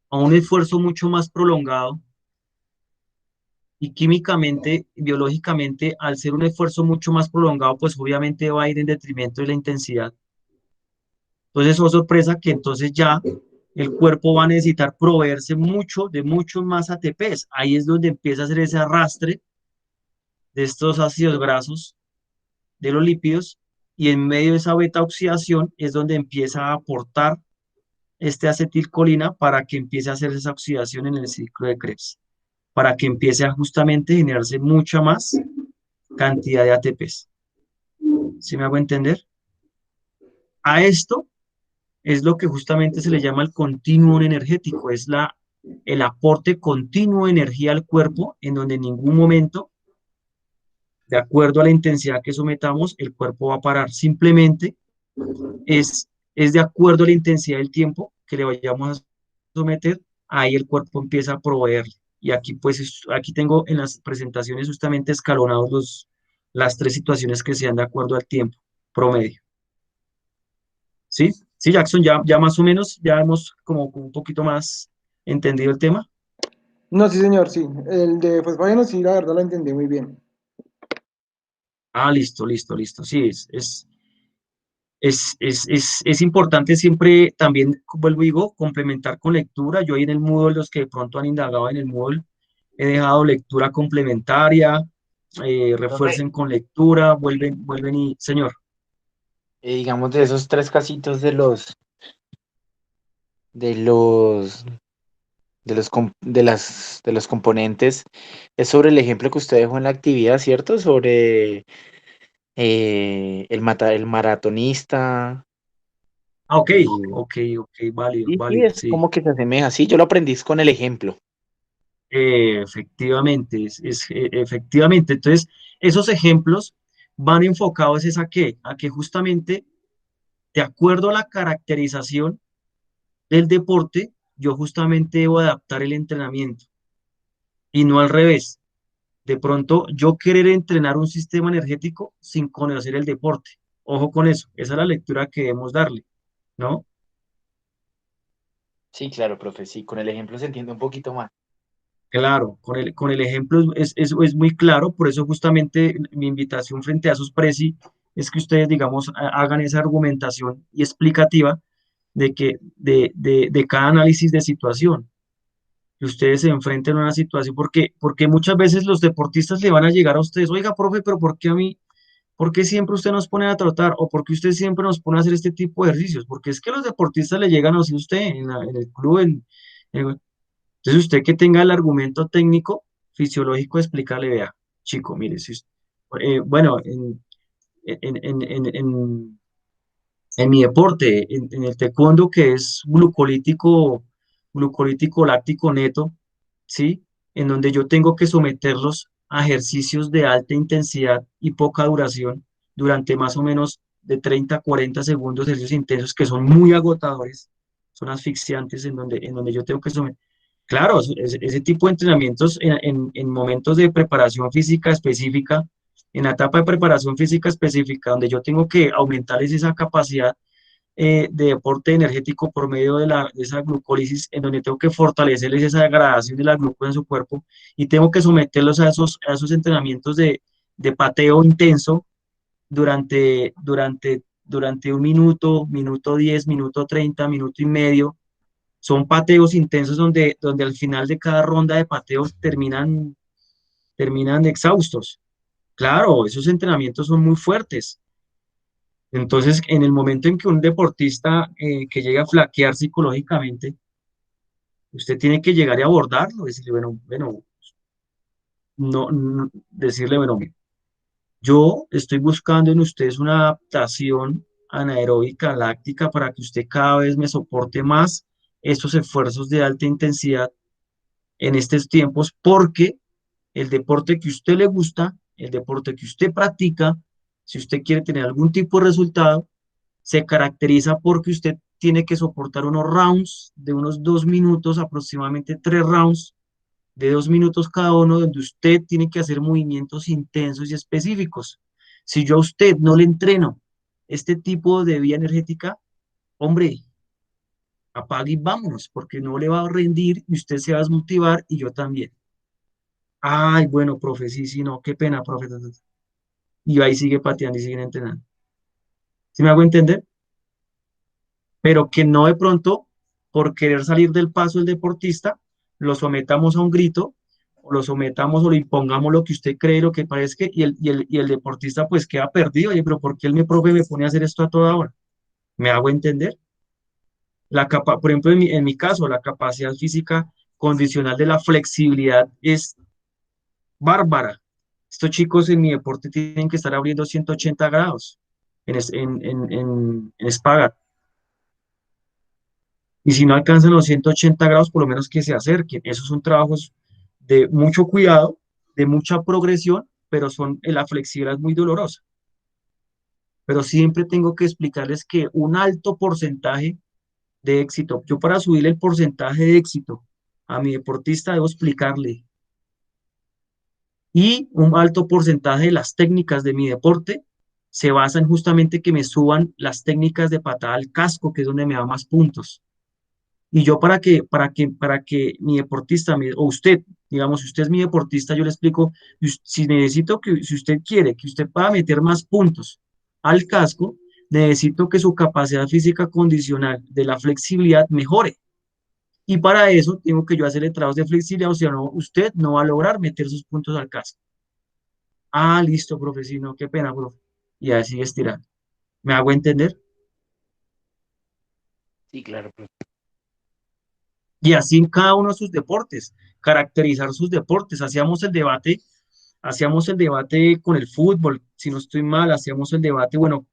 B: a un esfuerzo mucho más prolongado y químicamente, biológicamente, al ser un esfuerzo mucho más prolongado, pues obviamente va a ir en detrimento de la intensidad. Entonces, oh sorpresa que entonces ya el cuerpo va a necesitar proveerse mucho de muchos más ATPs. Ahí es donde empieza a hacer ese arrastre de estos ácidos grasos, de los lípidos, y en medio de esa beta oxidación es donde empieza a aportar este acetilcolina para que empiece a hacer esa oxidación en el ciclo de Krebs, para que empiece a justamente generarse mucha más cantidad de ATPs. ¿Sí me hago entender? A esto es lo que justamente se le llama el continuum energético, es el aporte continuo de energía al cuerpo, en donde en ningún momento, de acuerdo a la intensidad que sometamos, el cuerpo va a parar. Simplemente es de acuerdo a la intensidad del tiempo que le vayamos a someter, ahí el cuerpo empieza a proveer. Y aquí pues aquí tengo en las presentaciones justamente escalonados las tres situaciones que sean de acuerdo al tiempo promedio. ¿Sí? Sí, Jackson, ya más o menos, ya hemos como un poquito más entendido el tema.
A: No, sí, señor, sí. El de fosfágenos, sí, la verdad lo entendí muy bien.
B: Ah, listo, listo, listo. Sí, es importante siempre también, vuelvo y digo, complementar con lectura. Yo ahí en el Moodle, los que de pronto han indagado en el Moodle, he dejado lectura complementaria,
C: Profe,
B: refuercen con lectura, vuelven y, señor.
C: digamos de esos tres casitos de los, de los componentes, es sobre el ejemplo que usted dejó en la actividad, ¿cierto? Sobre el maratonista.
B: Ah, ok,
C: y-
B: ok, válido,
C: sí, sí,
B: válido,
C: es
B: sí.
C: como que se asemeja. Sí, yo lo aprendí con el ejemplo.
B: Efectivamente, efectivamente. Entonces, esos ejemplos van enfocados es a qué? A que justamente, de acuerdo a la caracterización del deporte, yo justamente debo adaptar el entrenamiento y no al revés. De pronto, yo querer entrenar un sistema energético sin conocer el deporte. Ojo con eso, esa es la lectura que debemos darle, ¿no?
C: Sí, claro, profe, sí, con el ejemplo se entiende un poquito más.
B: Claro, con el ejemplo es muy claro, por eso justamente mi invitación frente a esos preci es que ustedes, digamos, hagan esa argumentación y explicativa de que de cada análisis de situación, que ustedes se enfrenten a una situación, porque muchas veces los deportistas le van a llegar a ustedes, oiga, profe, pero ¿por qué a mí? ¿por qué siempre usted nos pone a trotar? ¿O por qué usted siempre nos pone a hacer este tipo de ejercicios? Porque es que los deportistas le llegan así a usted en el club. Entonces usted que tenga el argumento técnico, fisiológico, explicarle, vea, chico, mire, si bueno, en en mi deporte, en el taekwondo, que es glucolítico láctico neto, ¿sí? En donde yo tengo que someterlos a ejercicios de alta intensidad y poca duración durante más o menos de 30 a 40 segundos, ejercicios intensos que son muy agotadores, son asfixiantes, en donde yo tengo que someter. Claro, ese tipo de entrenamientos en momentos de preparación física específica, en la etapa de preparación física específica, donde yo tengo que aumentarles esa capacidad de deporte energético por medio de esa glucólisis, en donde tengo que fortalecerles esa degradación de la glucosa en su cuerpo y tengo que someterlos a esos entrenamientos de pateo intenso durante un minuto, minuto 10, minuto 30, minuto y medio. Son pateos intensos donde al final de cada ronda de pateos terminan exhaustos. Claro, esos entrenamientos son muy fuertes. Entonces, en el momento en que un deportista que llega a flaquear psicológicamente, usted tiene que llegar y abordarlo, decirle, bueno, decirle, bueno, mire, yo estoy buscando en ustedes una adaptación anaeróbica láctica para que usted cada vez me soporte más estos esfuerzos de alta intensidad en estos tiempos, porque el deporte que a usted le gusta, el deporte que usted practica, si usted quiere tener algún tipo de resultado, se caracteriza porque usted tiene que soportar unos rounds de unos 2 minutos, aproximadamente 3 rounds de 2 minutos cada uno, donde usted tiene que hacer movimientos intensos y específicos. Si yo a usted no le entreno este tipo de vía energética, hombre, apague y vámonos, porque no le va a rendir y usted se va a desmotivar y yo también. Ay, bueno, profe, sí, sí, no, qué pena, profe. Y ahí sigue pateando y siguen entrenando. ¿Sí me hago entender? Pero que no de pronto, por querer salir del paso del deportista, lo sometamos a un grito, o lo sometamos o le impongamos lo que usted cree, lo que parezca, y el deportista pues queda perdido. Oye, pero ¿por qué mi profe me pone a hacer esto a toda hora? ¿Me hago entender? Por ejemplo, en mi caso, la capacidad física condicional de la flexibilidad es bárbara. Estos chicos en mi deporte tienen que estar abriendo 180 grados en espagat. Y si no alcanzan los 180 grados, por lo menos que se acerquen. Esos son trabajos de mucho cuidado, de mucha progresión, pero la flexibilidad es muy dolorosa. Pero siempre tengo que explicarles que un alto porcentaje de éxito, yo para subir el porcentaje de éxito a mi deportista debo explicarle, y un alto porcentaje de las técnicas de mi deporte se basan justamente que me suban las técnicas de patada al casco, que es donde me da más puntos. Y yo para que mi deportista, o usted, digamos, si usted es mi deportista, yo le explico, si necesito si usted quiere que usted pueda meter más puntos al casco, necesito que su capacidad física condicional de la flexibilidad mejore. Y para eso tengo que yo hacerle trabajos de flexibilidad, o sea, no, usted no va a lograr meter sus puntos al casco. Ah, listo, profe, sí, no, qué pena, profe. Y así sigue estirando. ¿Me hago entender?
C: Sí, claro, profe.
B: Y así en cada uno de sus deportes, caracterizar sus deportes. Hacíamos el debate con el fútbol, si no estoy mal, hacíamos el debate, bueno,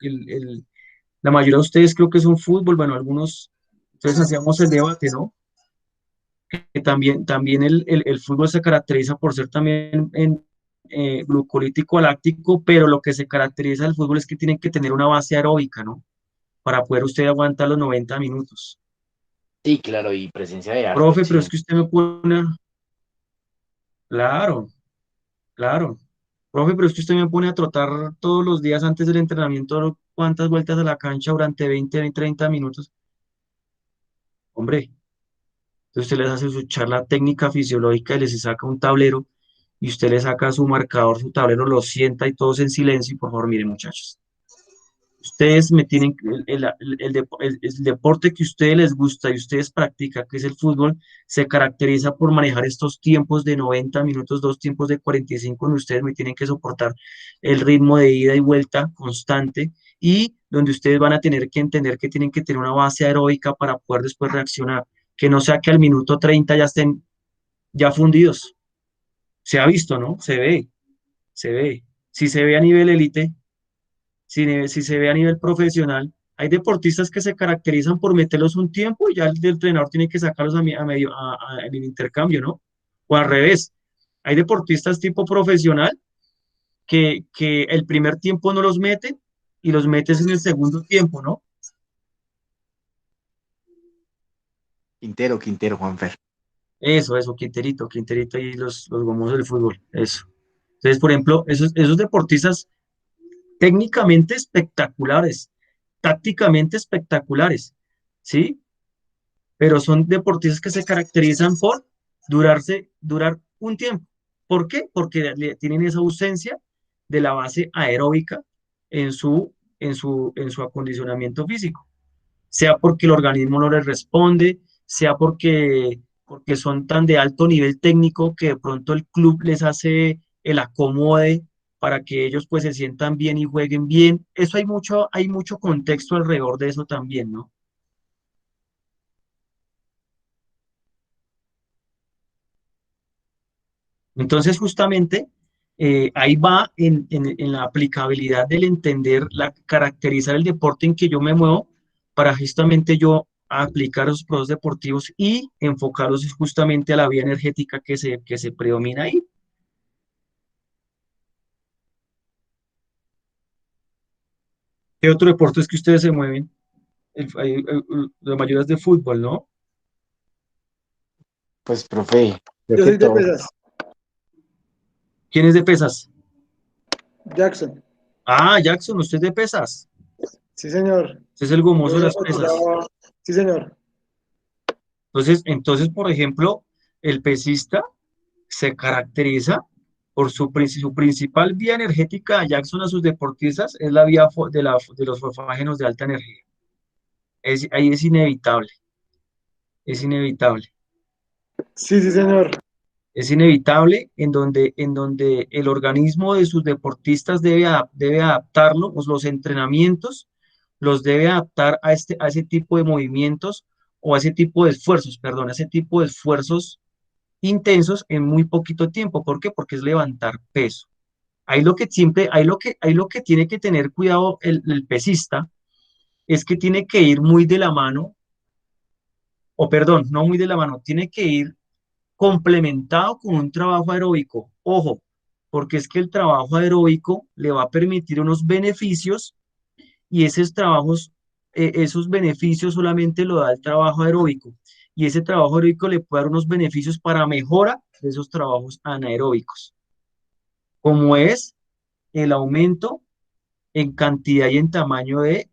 B: la mayoría de ustedes creo que es un fútbol, bueno, algunos, entonces hacíamos el debate, ¿no? Que también el fútbol se caracteriza por ser también glucolítico láctico, pero lo que se caracteriza del fútbol es que tienen que tener una base aeróbica, ¿no? Para poder usted aguantar los 90 minutos.
C: Sí, claro, y presencia de harta
B: Profe, pero es
C: oxígeno.
B: que usted me pone, claro, claro. Profe, pero es que usted me pone a trotar todos los días antes del entrenamiento, cuántas vueltas a la cancha durante 20, 30 minutos. Hombre, entonces usted les hace su charla técnica fisiológica y les saca un tablero y usted le saca su marcador, su tablero, lo sienta y todos en silencio. Y por favor, miren, muchachos, Ustedes me tienen, el deporte que a ustedes les gusta y ustedes practican, que es el fútbol, se caracteriza por manejar estos tiempos de 90 minutos, dos tiempos de 45, donde ustedes me tienen que soportar el ritmo de ida y vuelta constante y donde ustedes van a tener que entender que tienen que tener una base aeróbica para poder después reaccionar, que no sea que al minuto 30 ya estén ya fundidos. Se ha visto, ¿no? Se ve, se ve. Si se ve a nivel élite, si se ve a nivel profesional, hay deportistas que se caracterizan por meterlos un tiempo y ya el entrenador tiene que sacarlos a medio, en el intercambio, ¿no? O al revés. Hay deportistas tipo profesional que el primer tiempo no los mete y los metes en el segundo tiempo, ¿no?
C: Quintero, Juanfer.
B: Eso, Quinterito y los gomos del fútbol, eso. Entonces, por ejemplo, esos deportistas técnicamente espectaculares, tácticamente espectaculares, ¿sí? Pero son deportistas que se caracterizan por durar un tiempo. ¿Por qué? Porque tienen esa ausencia de la base aeróbica en su acondicionamiento físico, sea porque el organismo no les responde, sea porque son tan de alto nivel técnico que de pronto el club les hace el acomode para que ellos pues se sientan bien y jueguen bien. Eso hay mucho contexto alrededor de eso también, ¿no? Entonces, justamente, ahí va en la aplicabilidad del entender, caracterizar el deporte en que yo me muevo para justamente yo aplicar los procesos deportivos y enfocarlos justamente a la vía energética que se predomina ahí. ¿Qué otro deporte es que ustedes se mueven? La mayoría es de fútbol, ¿no?
C: Pues, profe, creo
A: Yo
C: que
A: soy de
C: todo.
A: pesas.
B: ¿Quién es de pesas?
A: Jackson.
B: Ah, Jackson, usted es de pesas.
A: Sí, señor.
B: Usted es el gomoso
A: Yo
B: de
A: me
B: las pesas.
A: cotizaba. Sí, señor.
B: Entonces, por ejemplo, el pesista se caracteriza por su principal vía energética a Jackson a sus deportistas es la vía de los fosfágenos de alta energía. Ahí es inevitable,
A: Sí, sí, señor.
B: es inevitable en donde el organismo de sus deportistas debe adaptarlo, pues, los entrenamientos los debe adaptar a ese tipo de movimientos o a ese tipo de esfuerzos, perdón, a ese tipo de esfuerzos intensos en muy poquito tiempo. ¿Por qué? Porque es levantar peso. Ahí lo que tiene que tener cuidado el pesista es que tiene que ir muy de la mano, o perdón, no muy de la mano, tiene que ir complementado con un trabajo aeróbico. Ojo, porque es que el trabajo aeróbico le va a permitir unos beneficios y esos beneficios solamente lo da el trabajo aeróbico. Y ese trabajo aeróbico le puede dar unos beneficios para mejora de esos trabajos anaeróbicos, como es el aumento en cantidad y en tamaño de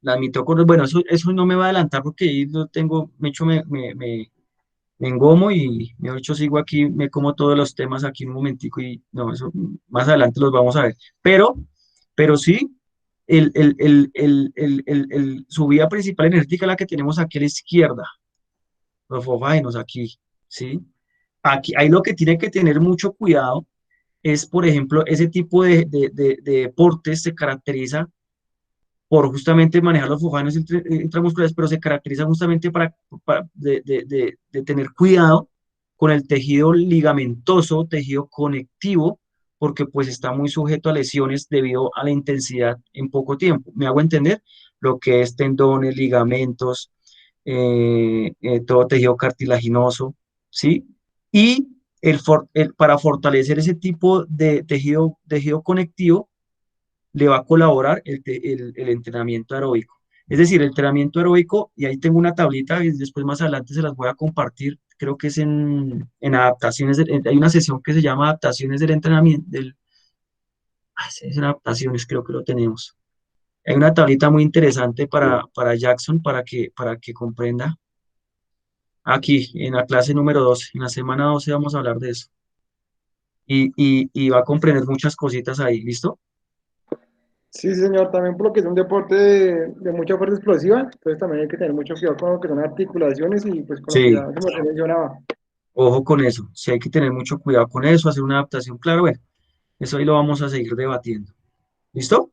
B: las mitocondrias. Bueno, eso no me va a adelantar porque ahí lo tengo, me engomo y me hecho sigo aquí, me como todos los temas aquí un momentico y no, eso más adelante los vamos a ver. Pero sí, su vía principal energética, la que tenemos aquí a la izquierda, los fosfágenos aquí, ¿sí? Aquí, ahí lo que tiene que tener mucho cuidado es, por ejemplo, ese tipo de deportes se caracteriza por justamente manejar los fosfágenos intramusculares, pero se caracteriza justamente de tener cuidado con el tejido ligamentoso, tejido conectivo, porque pues está muy sujeto a lesiones debido a la intensidad en poco tiempo. ¿Me hago entender? Lo que es tendones, ligamentos, todo tejido cartilaginoso, ¿sí? Y para fortalecer ese tipo de tejido conectivo, le va a colaborar el entrenamiento aeróbico. Es decir, el entrenamiento aeróbico, y ahí tengo una tablita y después más adelante se las voy a compartir, creo que es en adaptaciones, hay una sesión que se llama adaptaciones del entrenamiento, sí, es en adaptaciones, creo que lo tenemos. Hay una tablita muy interesante para Jackson, para que comprenda. Aquí, en la clase número 12, en la semana 12 vamos a hablar de eso. Y va a comprender muchas cositas ahí, ¿listo?
A: Sí, señor, también por lo que es un deporte de mucha fuerza explosiva, entonces también hay que tener mucho cuidado con lo que son articulaciones y pues con lo que ya
B: Sí,
A: como se mencionaba.
B: ojo con eso. Sí hay que tener mucho cuidado con eso, hacer una adaptación. Claro, bueno, eso ahí lo vamos a seguir debatiendo. ¿Listo?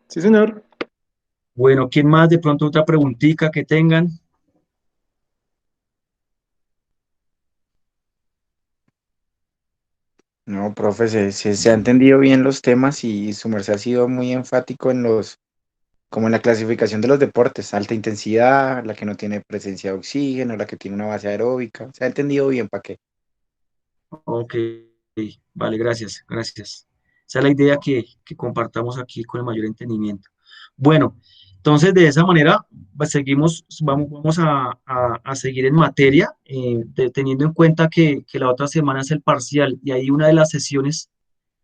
A: Sí, señor.
B: Bueno, ¿quién más? De pronto otra preguntita que tengan.
C: No, profe, se ha entendido bien los temas y su merced ha sido muy enfático en como en la clasificación de los deportes, alta intensidad, la que no tiene presencia de oxígeno, la que tiene una base aeróbica. Se ha entendido bien, ¿para qué?
B: Ok, vale, gracias, gracias. Esa es la idea que compartamos aquí con el mayor entendimiento. Bueno, entonces de esa manera pues, seguimos, vamos a seguir en materia, teniendo en cuenta que la otra semana es el parcial y hay una de las sesiones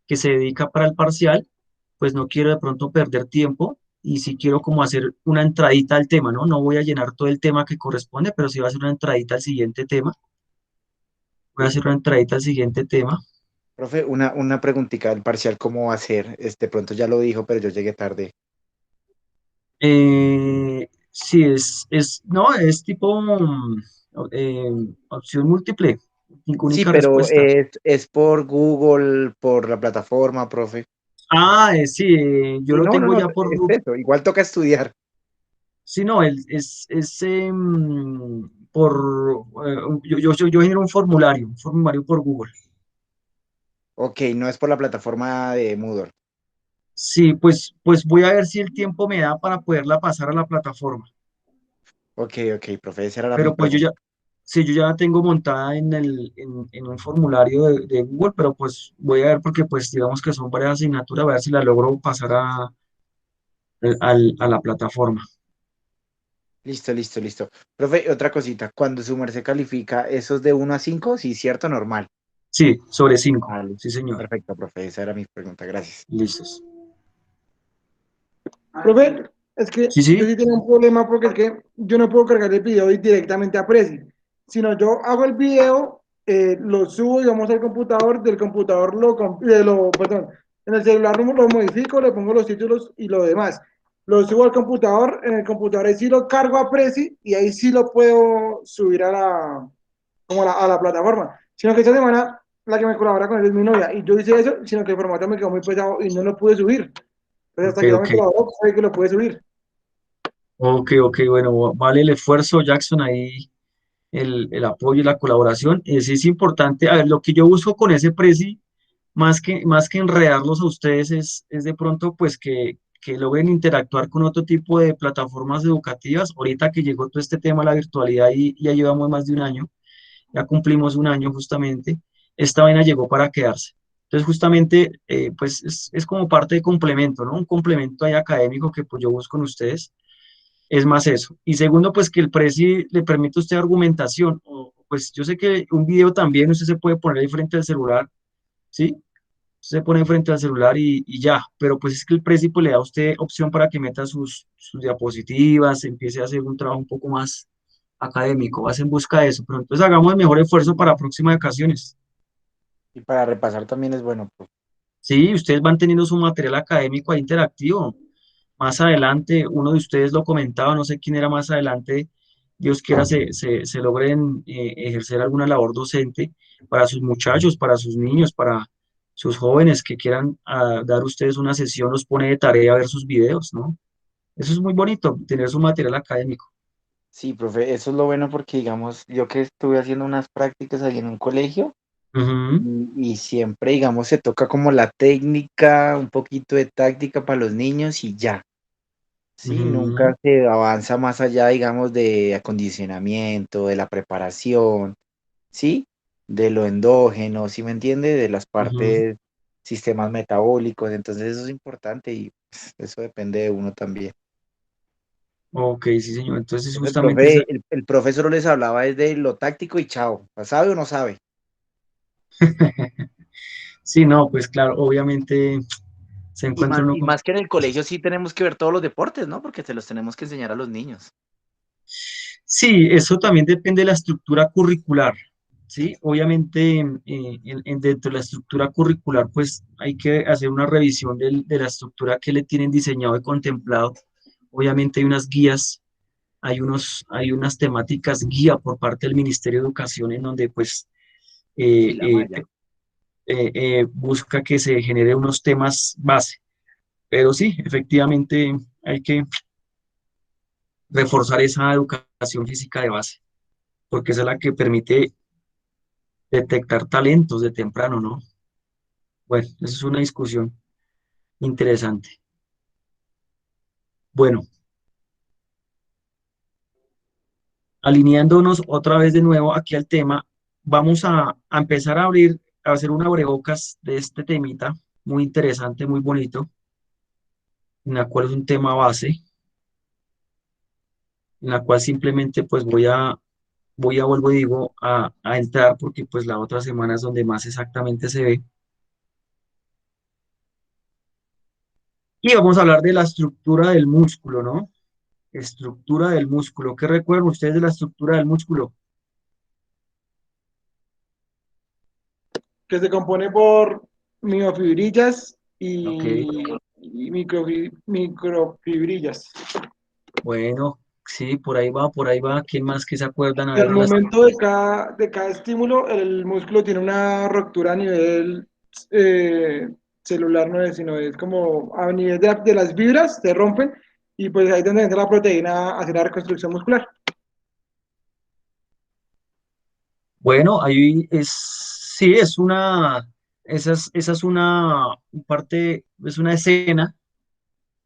B: que se dedica para el parcial, pues no quiero de pronto perder tiempo y si quiero como hacer una entradita al tema, ¿no? No voy a llenar todo el tema que corresponde, pero sí voy a hacer una entradita al siguiente tema. Voy a hacer una entradita al siguiente tema.
C: Profe, una preguntita del parcial, ¿cómo va a ser? De pronto ya lo dijo, pero yo llegué tarde.
B: Sí, no, es tipo opción múltiple,
C: Sí,
B: única
C: pero
B: respuesta.
C: es por Google, por la plataforma, profe.
B: Sí, yo
C: Sí,
B: lo
C: no, no,
B: tengo
C: no,
B: ya por
C: es
B: Google.
C: eso. Igual toca estudiar.
B: Sí, no, yo genero un formulario por Google.
C: Ok, no es por la plataforma de Moodle.
B: Sí, pues voy a ver si el tiempo me da para poderla pasar a la plataforma.
C: Ok, ok, profe, esa era mi
B: Pero pues
C: pregunta.
B: sí, yo ya la tengo montada en un formulario de Google, pero pues voy a ver porque pues digamos que son varias asignaturas, a ver si la logro pasar a la plataforma.
C: Listo, listo, listo. Profe, otra cosita, cuando su merced califica esos de 1 a 5, sí, cierto, normal.
B: Sí, sobre 5.
C: Ah, listo.
B: Sí, señor.
C: Perfecto, profe, esa era mi pregunta, gracias.
B: Listos.
A: Profe, es que
B: Sí,
A: yo
B: sí.
A: sí tengo un problema porque es que yo no puedo cargar el video directamente a Prezi, sino yo hago el video, lo subo, digamos, al computador, del computador perdón, en el celular lo modifico, le pongo los títulos y lo demás. Lo subo al computador, en el computador ahí sí lo cargo a Prezi y ahí sí lo puedo subir como a la plataforma. Sino que esta semana la que me colabora con él es mi novia y yo hice eso, sino que el formato me quedó muy pesado y no lo pude subir. Entonces
B: Ok,
A: hasta que ya me
B: ok.
A: colaboró, fue que lo pude subir.
B: Ok, ok, bueno, vale el esfuerzo, Jackson, ahí el apoyo y la colaboración. Sí es importante. A ver, lo que yo busco con ese Prezi, más que enredarlos a ustedes, es de pronto pues que logren interactuar con otro tipo de plataformas educativas. Ahorita que llegó todo este tema de la virtualidad y ya llevamos más de un año, ya cumplimos un año justamente, esta vaina llegó para quedarse. Entonces, justamente, pues es como parte de complemento, ¿no? Un complemento ahí académico que pues yo busco en ustedes. Es más eso. Y segundo, pues que el Prezi le permite a usted argumentación. Pues yo sé que un video también usted se puede poner ahí frente al celular, ¿sí? Se pone frente al celular y ya, pero pues es que el Prezi pues, le da a usted opción para que meta sus diapositivas, empiece a hacer un trabajo un poco más académico, vas en busca de eso, pero entonces hagamos el mejor esfuerzo para próximas ocasiones.
C: Y para repasar también es bueno, profe.
B: Sí, ustedes van teniendo su material académico ahí interactivo. Más adelante, uno de ustedes lo comentaba, no sé quién era más adelante, Dios quiera se logren ejercer alguna labor docente para sus muchachos, para sus niños, para sus jóvenes que quieran dar ustedes una sesión, los pone de tarea a ver sus videos, ¿no? Eso es muy bonito, tener su material académico.
C: Sí, profe, eso es lo bueno porque, digamos, yo que estuve haciendo unas prácticas ahí en un colegio
B: Ujú,
C: y siempre, digamos, se toca como la técnica, un poquito de táctica para los niños y ya. Sí,
B: ujú.
C: nunca se avanza más allá, digamos, de acondicionamiento, de la preparación, ¿sí? De lo endógeno, ¿sí me entiende? De las
B: Ujú.
C: partes, sistemas metabólicos, entonces eso es importante y pues, eso depende de uno también.
B: Ok, sí, señor. Entonces,
C: Entonces,
B: justamente esa...
C: el profesor les hablaba desde lo táctico y chao, ¿sabe o no sabe?
B: Sí, no, pues claro, obviamente se encuentra uno
C: Y
B: con...
C: más que en el colegio sí tenemos que ver todos los deportes, ¿no? Porque se los tenemos que enseñar a los niños.
B: Sí, eso también depende de la estructura curricular. ¿sí? Obviamente, dentro de la estructura curricular, pues hay que hacer una revisión de la estructura que le tienen diseñado y contemplado. Obviamente hay unas guías, hay unas temáticas guía por parte del Ministerio de Educación en donde pues
C: Sí,
B: eh,
C: la
B: eh,
C: malla.
B: busca que se genere unos temas base. Pero sí, efectivamente hay que reforzar esa educación física de base, porque esa es la que permite detectar talentos de temprano, ¿no? Bueno, esa es una discusión interesante. Bueno, alineándonos otra vez de nuevo aquí al tema, vamos a empezar a abrir, a hacer un abrebocas de este temita muy interesante, muy bonito, en la cual es un tema base, en la cual simplemente pues vuelvo y digo, a entrar porque pues la otra semana es donde más exactamente se ve. Y vamos a hablar de la estructura del músculo, ¿no? Estructura del músculo. ¿Qué recuerdan ustedes de la estructura del músculo?
A: Que se compone por miofibrillas
B: Ok,
A: y microfibrillas.
B: bueno, sí, por ahí va, por ahí va. ¿Quién más que se acuerdan? A
A: Y al
B: ver, de las...
A: momento de cada estímulo, el músculo tiene una ruptura a nivel celular, no es, sino es como a nivel de las fibras, se rompen y pues ahí es donde entra la proteína a hacer la reconstrucción muscular.
B: Bueno, ahí es, sí, esa es una parte, es una escena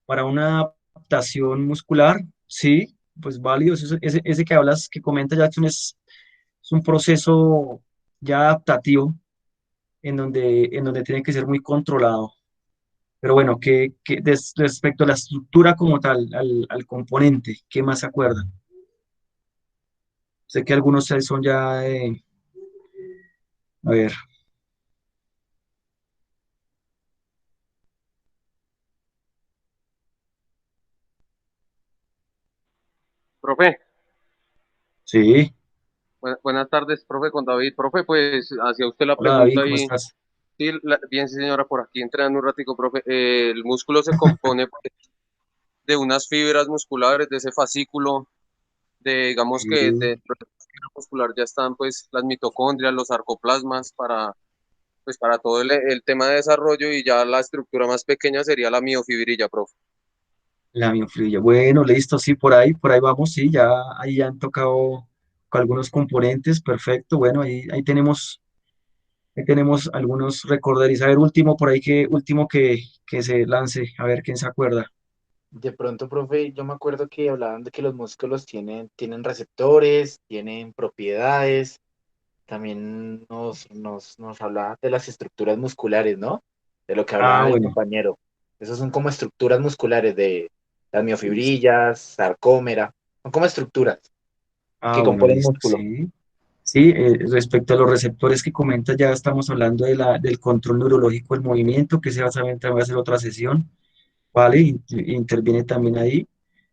B: para una adaptación muscular, sí, pues válido. Ese que hablas, que comenta Jackson, es un proceso ya adaptativo en donde tiene que ser muy controlado. Pero bueno, respecto a la estructura como tal, al componente, ¿qué más se acuerdan? Sé que algunos son ya, a ver,
D: Profe,
B: sí.
D: buenas tardes, profe, con David. Profe, pues hacia usted la
B: Hola David,
D: pregunta
B: ¿cómo
D: y
B: estás?
D: sí, bien, sí, señora, por aquí entrenando un ratico, profe. El músculo se compone pues, de unas fibras musculares, de ese fascículo, digamos que
B: Sí.
D: dentro de la fibra muscular ya están pues las mitocondrias, los sarcoplasmas pues para todo el tema de desarrollo y ya la estructura más pequeña sería la miofibrilla, profe.
B: La miofibra. Bueno, listo, sí, por ahí vamos, sí, ya ahí ya han tocado con algunos componentes, perfecto. Bueno, ahí tenemos algunos recorderis. A ver, último por ahí último que se lance, a ver quién se acuerda.
C: De pronto, profe, yo me acuerdo que hablaban de que los músculos tienen receptores, tienen propiedades. También nos hablaba de las estructuras musculares, ¿no? De lo que
B: Ah,
C: hablaba el
B: bueno,
C: compañero. Esos son como estructuras musculares de las miofibrillas, sarcómera. Son como estructuras
B: ah,
C: que
B: bueno,
C: componen el
B: listo,
C: músculo.
B: sí. Sí, respecto a los receptores que comenta, ya estamos hablando del control neurológico del movimiento, que se va a hacer otra sesión, ¿vale? Interviene también ahí.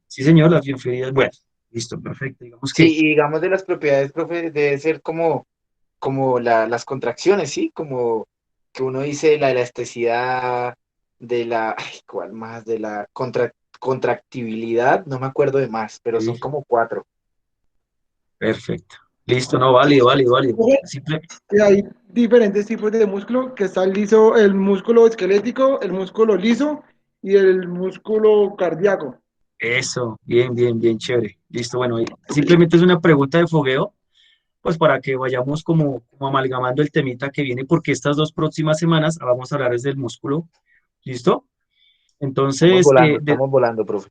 B: Sí, señor, las bienvenidas. Bueno, listo, perfecto. Digamos
C: Sí,
B: que
C: y digamos de las propiedades, profe, debe ser como las contracciones, ¿sí? Como que uno dice la elasticidad, ay, ¿cuál más? De la contractibilidad, no me acuerdo de más, pero son
B: sí,
C: como cuatro.
B: perfecto. Listo, no, válido, válido, válido. Simple,
A: Y hay diferentes tipos de músculo, que está el liso, el músculo esquelético, el músculo liso y el músculo cardíaco.
B: eso, bien, bien, bien, chévere. Listo, bueno, simplemente es una pregunta de fogueo, pues para que vayamos como amalgamando el temita que viene, porque estas dos próximas semanas vamos a hablar es del músculo. ¿Listo? Entonces,
C: Estamos volando, profe.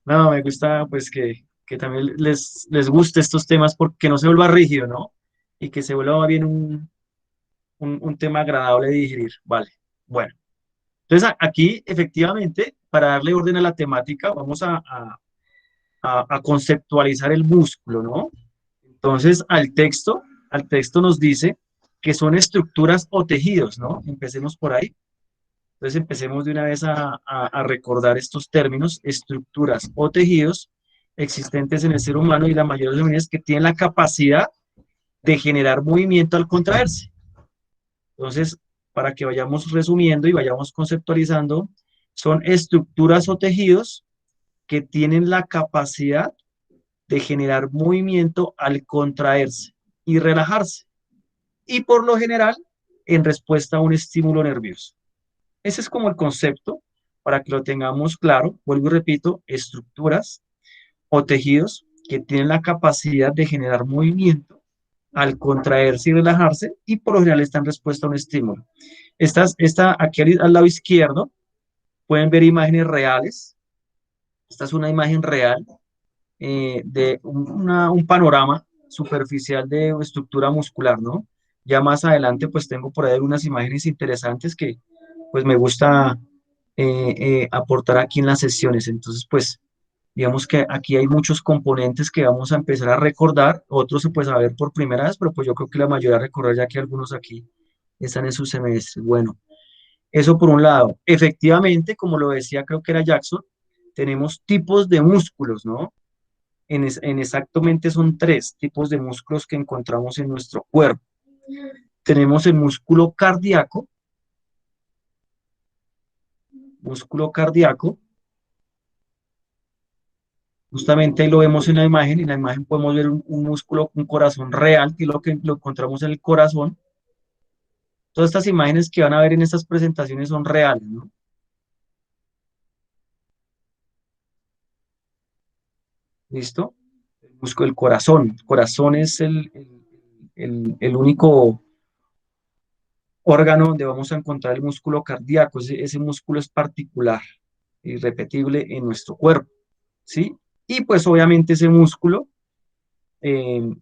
B: no, me gusta pues que también les guste estos temas porque no se vuelva rígido, ¿no? Y que se vuelva bien un tema agradable de digerir. Vale, bueno. Entonces, aquí, efectivamente, para darle orden a la temática, vamos a conceptualizar el músculo, ¿no? Entonces, al texto nos dice que son estructuras o tejidos, ¿no? Empecemos por ahí. Entonces, empecemos de una vez a recordar estos términos, estructuras o tejidos existentes en el ser humano y la mayoría de los humanos que tienen la capacidad de generar movimiento al contraerse. Entonces, para que vayamos resumiendo y vayamos conceptualizando, son estructuras o tejidos que tienen la capacidad de generar movimiento al contraerse y relajarse. Y por lo general, en respuesta a un estímulo nervioso. Ese es como el concepto, para que lo tengamos claro. Vuelvo y repito, estructuras o tejidos que tienen la capacidad de generar movimiento al contraerse y relajarse, y por lo general están en respuesta a un estímulo. Aquí al lado izquierdo pueden ver imágenes reales. Esta es una imagen real de un panorama superficial de estructura muscular, ¿no? Ya más adelante pues tengo por ahí unas imágenes interesantes que pues me gusta aportar aquí en las sesiones. Entonces pues digamos que aquí hay muchos componentes que vamos a empezar a recordar, otros pues a ver por primera vez, pero pues yo creo que la mayoría a recordar, ya que algunos aquí están en su semestre. Bueno, eso por un lado. Efectivamente, como lo decía, creo que era Jackson, tenemos tipos de músculos, ¿no? En exactamente son 3 tipos de músculos que encontramos en nuestro cuerpo. Tenemos el músculo cardíaco, justamente ahí lo vemos en la imagen podemos ver un músculo, un corazón real, que es lo que lo encontramos en el corazón. Todas estas imágenes que van a ver en estas presentaciones son reales, ¿no? ¿Listo? El músculo del corazón. El corazón es el único órgano donde vamos a encontrar el músculo cardíaco. Ese músculo es particular y repetible en nuestro cuerpo, ¿sí? Y pues obviamente ese músculo eh,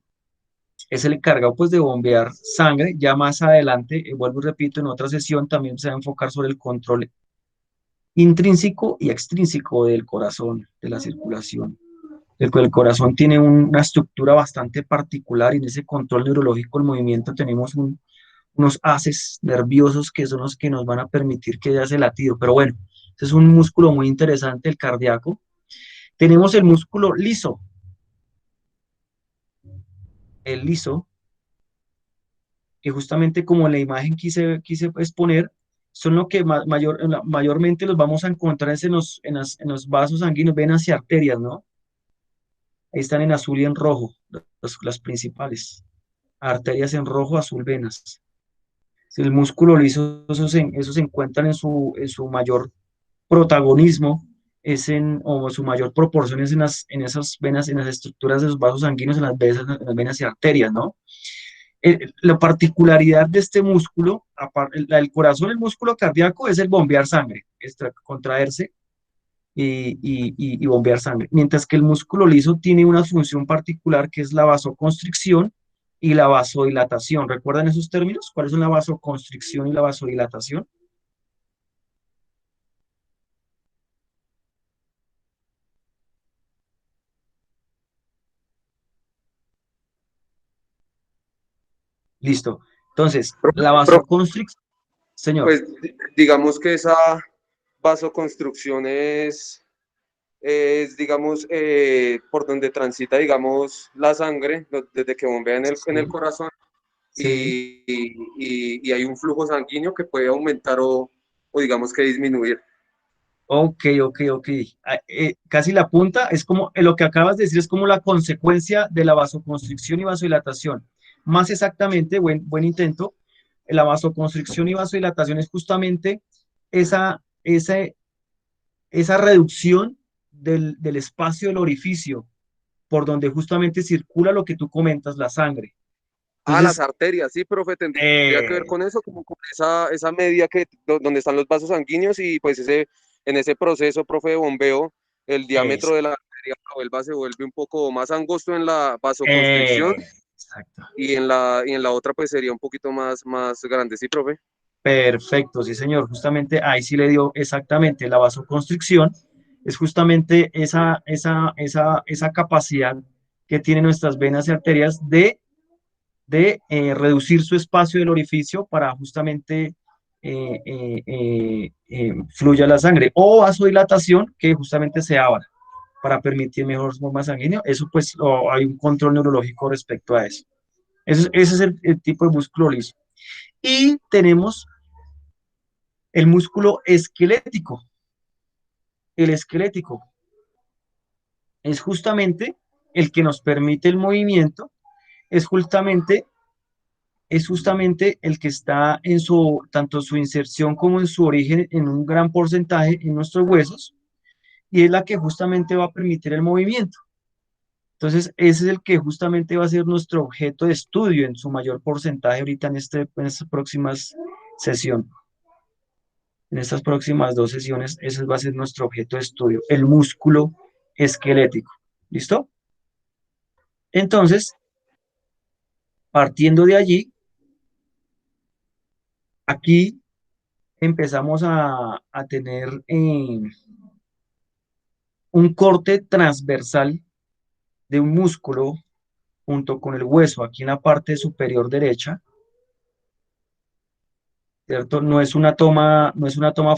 B: es el encargado pues de bombear sangre. Ya más adelante, vuelvo y repito, en otra sesión también se va a enfocar sobre el control intrínseco y extrínseco del corazón, de la circulación. El corazón tiene una estructura bastante particular y en ese control neurológico del movimiento tenemos unos haces nerviosos que son los que nos van a permitir que haya ese latido. Pero bueno, ese es un músculo muy interesante, el cardíaco. Tenemos el músculo liso. El liso, que justamente como en la imagen quise exponer, son lo que mayormente los vamos a encontrar en los vasos sanguíneos, venas y arterias, ¿no? Ahí están en azul y en rojo, las principales. Arterias en rojo, azul, venas. Si el músculo liso, esos se encuentran en su mayor protagonismo, o su mayor proporción es en esas venas, en las estructuras de los vasos sanguíneos, en las venas y arterias, ¿no? La particularidad de este músculo, el corazón, el músculo cardíaco, es el bombear sangre, contraerse y bombear sangre. Mientras que el músculo liso tiene una función particular que es la vasoconstricción y la vasodilatación. ¿Recuerdan esos términos? ¿Cuáles son la vasoconstricción y la vasodilatación? Listo. Entonces, la vasoconstricción, señor.
D: Pues digamos que esa vasoconstrucción es digamos, por donde transita, digamos, la sangre, desde que bombea en el corazón,
B: Sí.
D: y hay un flujo sanguíneo que puede aumentar o digamos que disminuir.
B: Ok. Casi la punta es como lo que acabas de decir, es como la consecuencia de la vasoconstricción y vasodilatación. Más exactamente, buen intento. La vasoconstricción y vasodilatación es justamente esa, esa, esa reducción del espacio del orificio por donde justamente circula lo que tú comentas, la sangre.
D: Las
B: Entonces,
D: arterias, sí, profe, tendría que ver con eso, como con esa media donde están los vasos sanguíneos y pues en ese proceso, profe, de bombeo, el
B: es,
D: diámetro de la arteria se vuelve un poco más angosto en la vasoconstricción
B: exacto.
D: y en la otra pues sería un poquito más grande, ¿sí, profe?
B: Perfecto, sí, señor. Justamente ahí sí le dio exactamente la vasoconstricción. Es justamente esa capacidad que tienen nuestras venas y arterias de reducir su espacio del orificio para justamente fluya la sangre. O vasodilatación, que justamente se abra para permitir mejor bomba sanguínea. Eso pues hay un control neurológico respecto a eso. Ese es el tipo de músculo liso. Y tenemos el músculo esquelético. El esquelético es justamente el que nos permite el movimiento, es justamente, es justamente el que está en su, tanto su inserción como en su origen en un gran porcentaje en nuestros huesos, y es la que justamente va a permitir el movimiento. Entonces, ese es el que justamente va a ser nuestro objeto de estudio en su mayor porcentaje ahorita en estas próximas sesiones. En estas próximas 2 sesiones, ese va a ser nuestro objeto de estudio, el músculo esquelético. ¿Listo? Entonces, partiendo de allí, aquí empezamos a tener un corte transversal de un músculo junto con el hueso aquí en la parte superior derecha, ¿cierto? No es una toma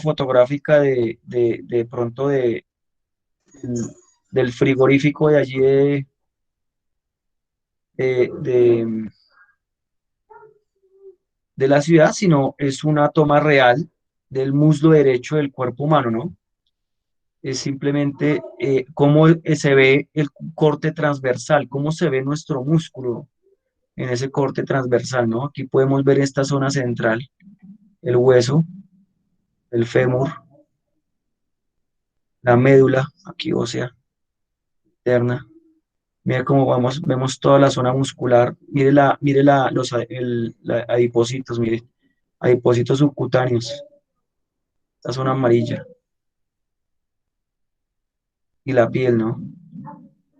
B: fotográfica de pronto del frigorífico de allí de, de, de la ciudad, sino es una toma real del muslo derecho del cuerpo humano, ¿no? Es simplemente cómo se ve el corte transversal, cómo se ve nuestro músculo en ese corte transversal, ¿no? Aquí podemos ver esta zona central, el hueso, el fémur, la médula, aquí ósea, interna. Mira cómo vamos, vemos toda la zona muscular. Mire la adipocitos, mire, adipocitos subcutáneos, esta zona amarilla y la piel, ¿no?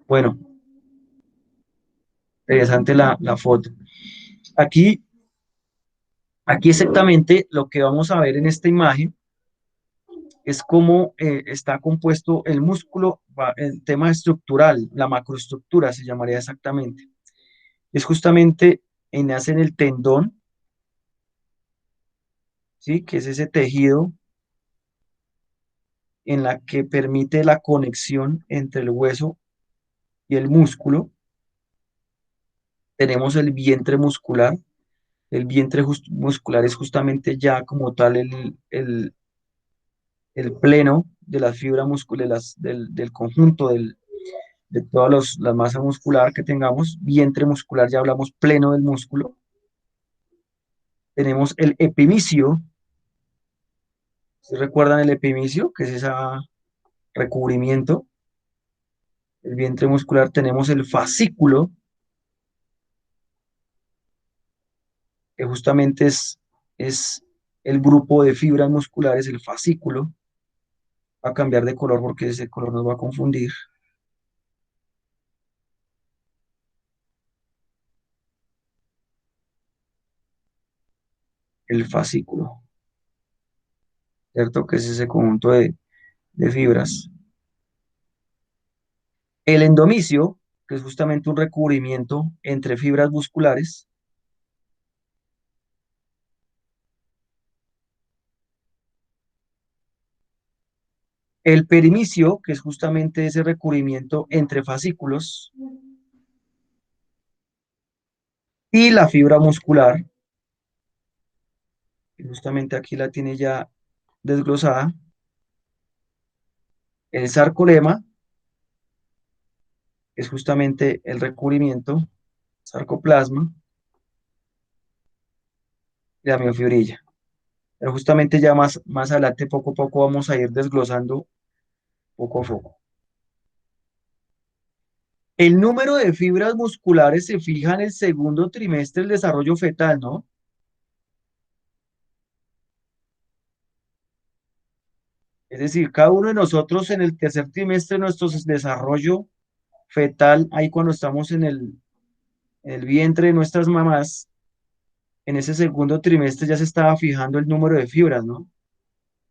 B: Bueno, interesante la foto. Aquí, aquí exactamente lo que vamos a ver en esta imagen es cómo está compuesto el músculo, el tema estructural, la macroestructura se llamaría exactamente. Es justamente nace en el tendón, ¿sí? Que es ese tejido en la que permite la conexión entre el hueso y el músculo. Tenemos el vientre muscular. El vientre muscular es justamente ya como tal el pleno de las fibras musculares, del conjunto de toda la masa muscular que tengamos. Vientre muscular, ya hablamos pleno del músculo. Tenemos el epimicio. ¿Se recuerdan el epimicio? Que es ese recubrimiento. El vientre muscular. Tenemos el fascículo, que justamente es el grupo de fibras musculares, el fascículo. Va a cambiar de color porque ese color nos va a confundir. El fascículo, ¿cierto? Que es ese conjunto de fibras. El endomicio, que es justamente un recubrimiento entre fibras musculares. El perimicio, que es justamente ese recubrimiento entre fascículos. Y la fibra muscular, que justamente aquí la tiene ya desglosada. El sarcolema, que es justamente el recubrimiento, sarcoplasma, y la miofibrilla. Pero justamente ya más adelante, poco a poco, vamos a ir desglosando poco a poco. El número de fibras musculares se fija en el segundo trimestre del desarrollo fetal, ¿no? Es decir, cada uno de nosotros en el tercer trimestre de nuestro desarrollo fetal, ahí cuando estamos en el vientre de nuestras mamás, en ese segundo trimestre ya se estaba fijando el número de fibras, ¿no?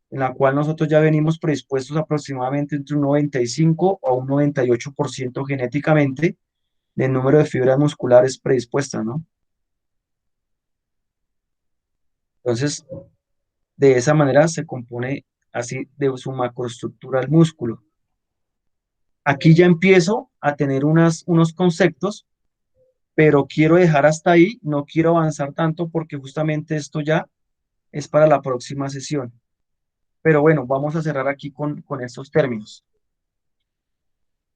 B: En la cual nosotros ya venimos predispuestos aproximadamente entre un 95 o un 98% genéticamente del número de fibras musculares predispuestas, ¿no? Entonces, de esa manera se compone así de su macroestructura el músculo. Aquí ya empiezo a tener unos conceptos pero quiero dejar hasta ahí, no quiero avanzar tanto porque justamente esto ya es para la próxima sesión. Pero bueno, vamos a cerrar aquí con estos términos.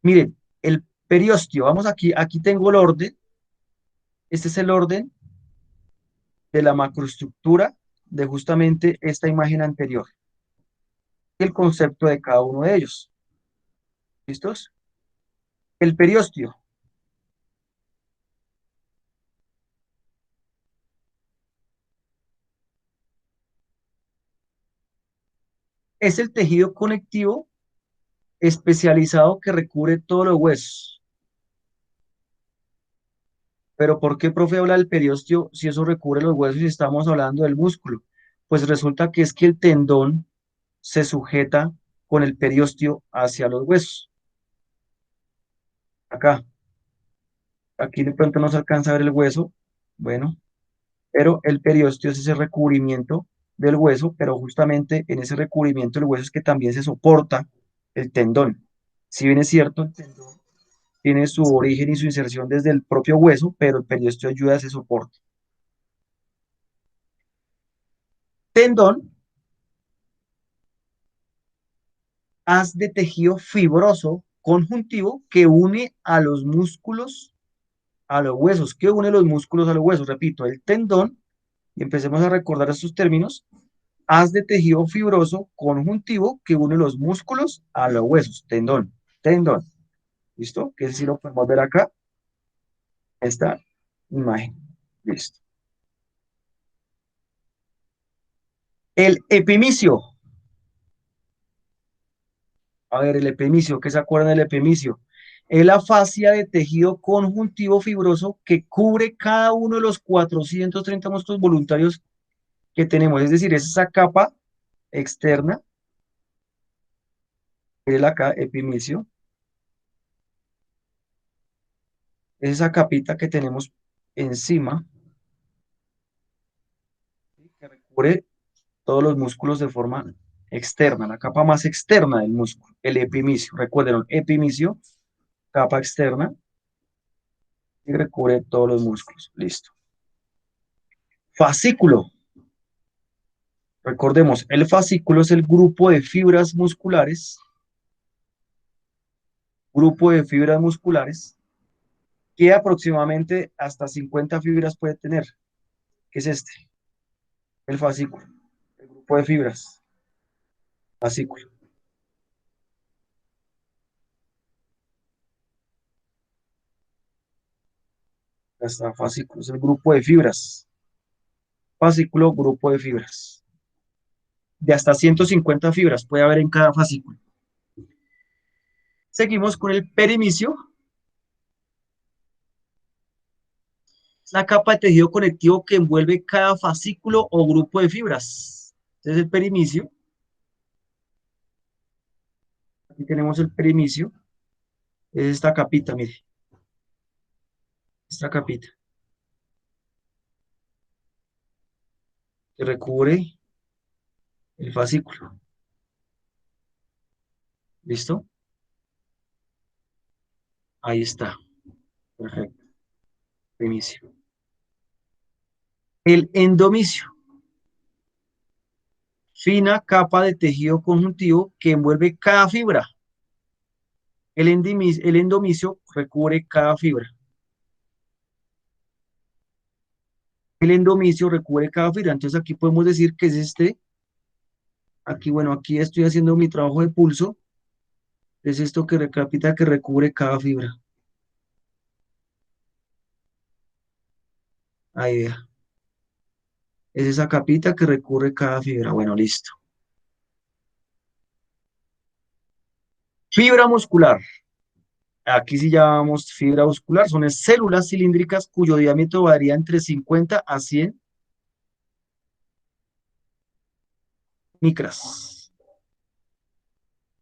B: Miren, el periósteo, vamos aquí, aquí tengo el orden. Este es el orden de la macroestructura de justamente esta imagen anterior. El concepto de cada uno de ellos. ¿Listos? El periósteo es el tejido conectivo especializado que recubre todos los huesos. Pero ¿por qué, profe, habla del periósteo si eso recubre los huesos y estamos hablando del músculo? Pues resulta que es que el tendón se sujeta con el periósteo hacia los huesos. Acá, aquí de pronto no se alcanza a ver el hueso, bueno, pero el periósteo es ese recubrimiento del hueso, pero justamente en ese recubrimiento del hueso es que también se soporta el tendón. Si bien es cierto, el tendón tiene su origen y su inserción desde el propio hueso, pero el periósteo ayuda a ese soporte. Tendón, haz de tejido fibroso conjuntivo que une a los músculos a los huesos. ¿Qué une los músculos a los huesos? Repito, el tendón, y empecemos a recordar estos términos, haz de tejido fibroso conjuntivo que une los músculos a los huesos. Tendón, tendón. ¿Listo? Que si lo podemos ver acá, esta imagen. Listo. El epimicio. A ver, el epimicio, ¿qué se acuerdan del epimicio? Es la fascia de tejido conjuntivo fibroso que cubre cada uno de los 430 músculos voluntarios que tenemos. Es decir, es esa capa externa, es la acá, epimicio, es esa capita que tenemos encima, que recubre todos los músculos de forma externa, la capa más externa del músculo, el epimicio. Recuerden, epimicio, capa externa, y recubre todos los músculos. Listo. Fascículo. Recordemos, el fascículo es el grupo de fibras musculares, que aproximadamente hasta 50 fibras puede tener. ¿Qué es este? El fascículo, el grupo de fibras, fascículo. Hasta fascículo, es el grupo de fibras. Fascículo, grupo de fibras. De hasta 150 fibras puede haber en cada fascículo. Seguimos con el perimicio. La capa de tejido conectivo que envuelve cada fascículo o grupo de fibras. Entonces el perimicio. Aquí tenemos el perimicio. Es esta capita, mire. Esta capita. Que recubre el fascículo. ¿Listo? Ahí está. Perfecto. Perimicio. El endomicio. Fina capa de tejido conjuntivo que envuelve cada fibra. El endomicio recubre cada fibra. El endomicio recubre cada fibra. Entonces aquí podemos decir que es este. Aquí, bueno, aquí estoy haciendo mi trabajo de pulso. Es esto que recapita que recubre cada fibra. Ahí vea. Es esa capita que recubre cada fibra. Bueno, listo. Fibra muscular. Aquí sí llamamos fibra muscular. Son células cilíndricas cuyo diámetro varía entre 50 a 100 micras.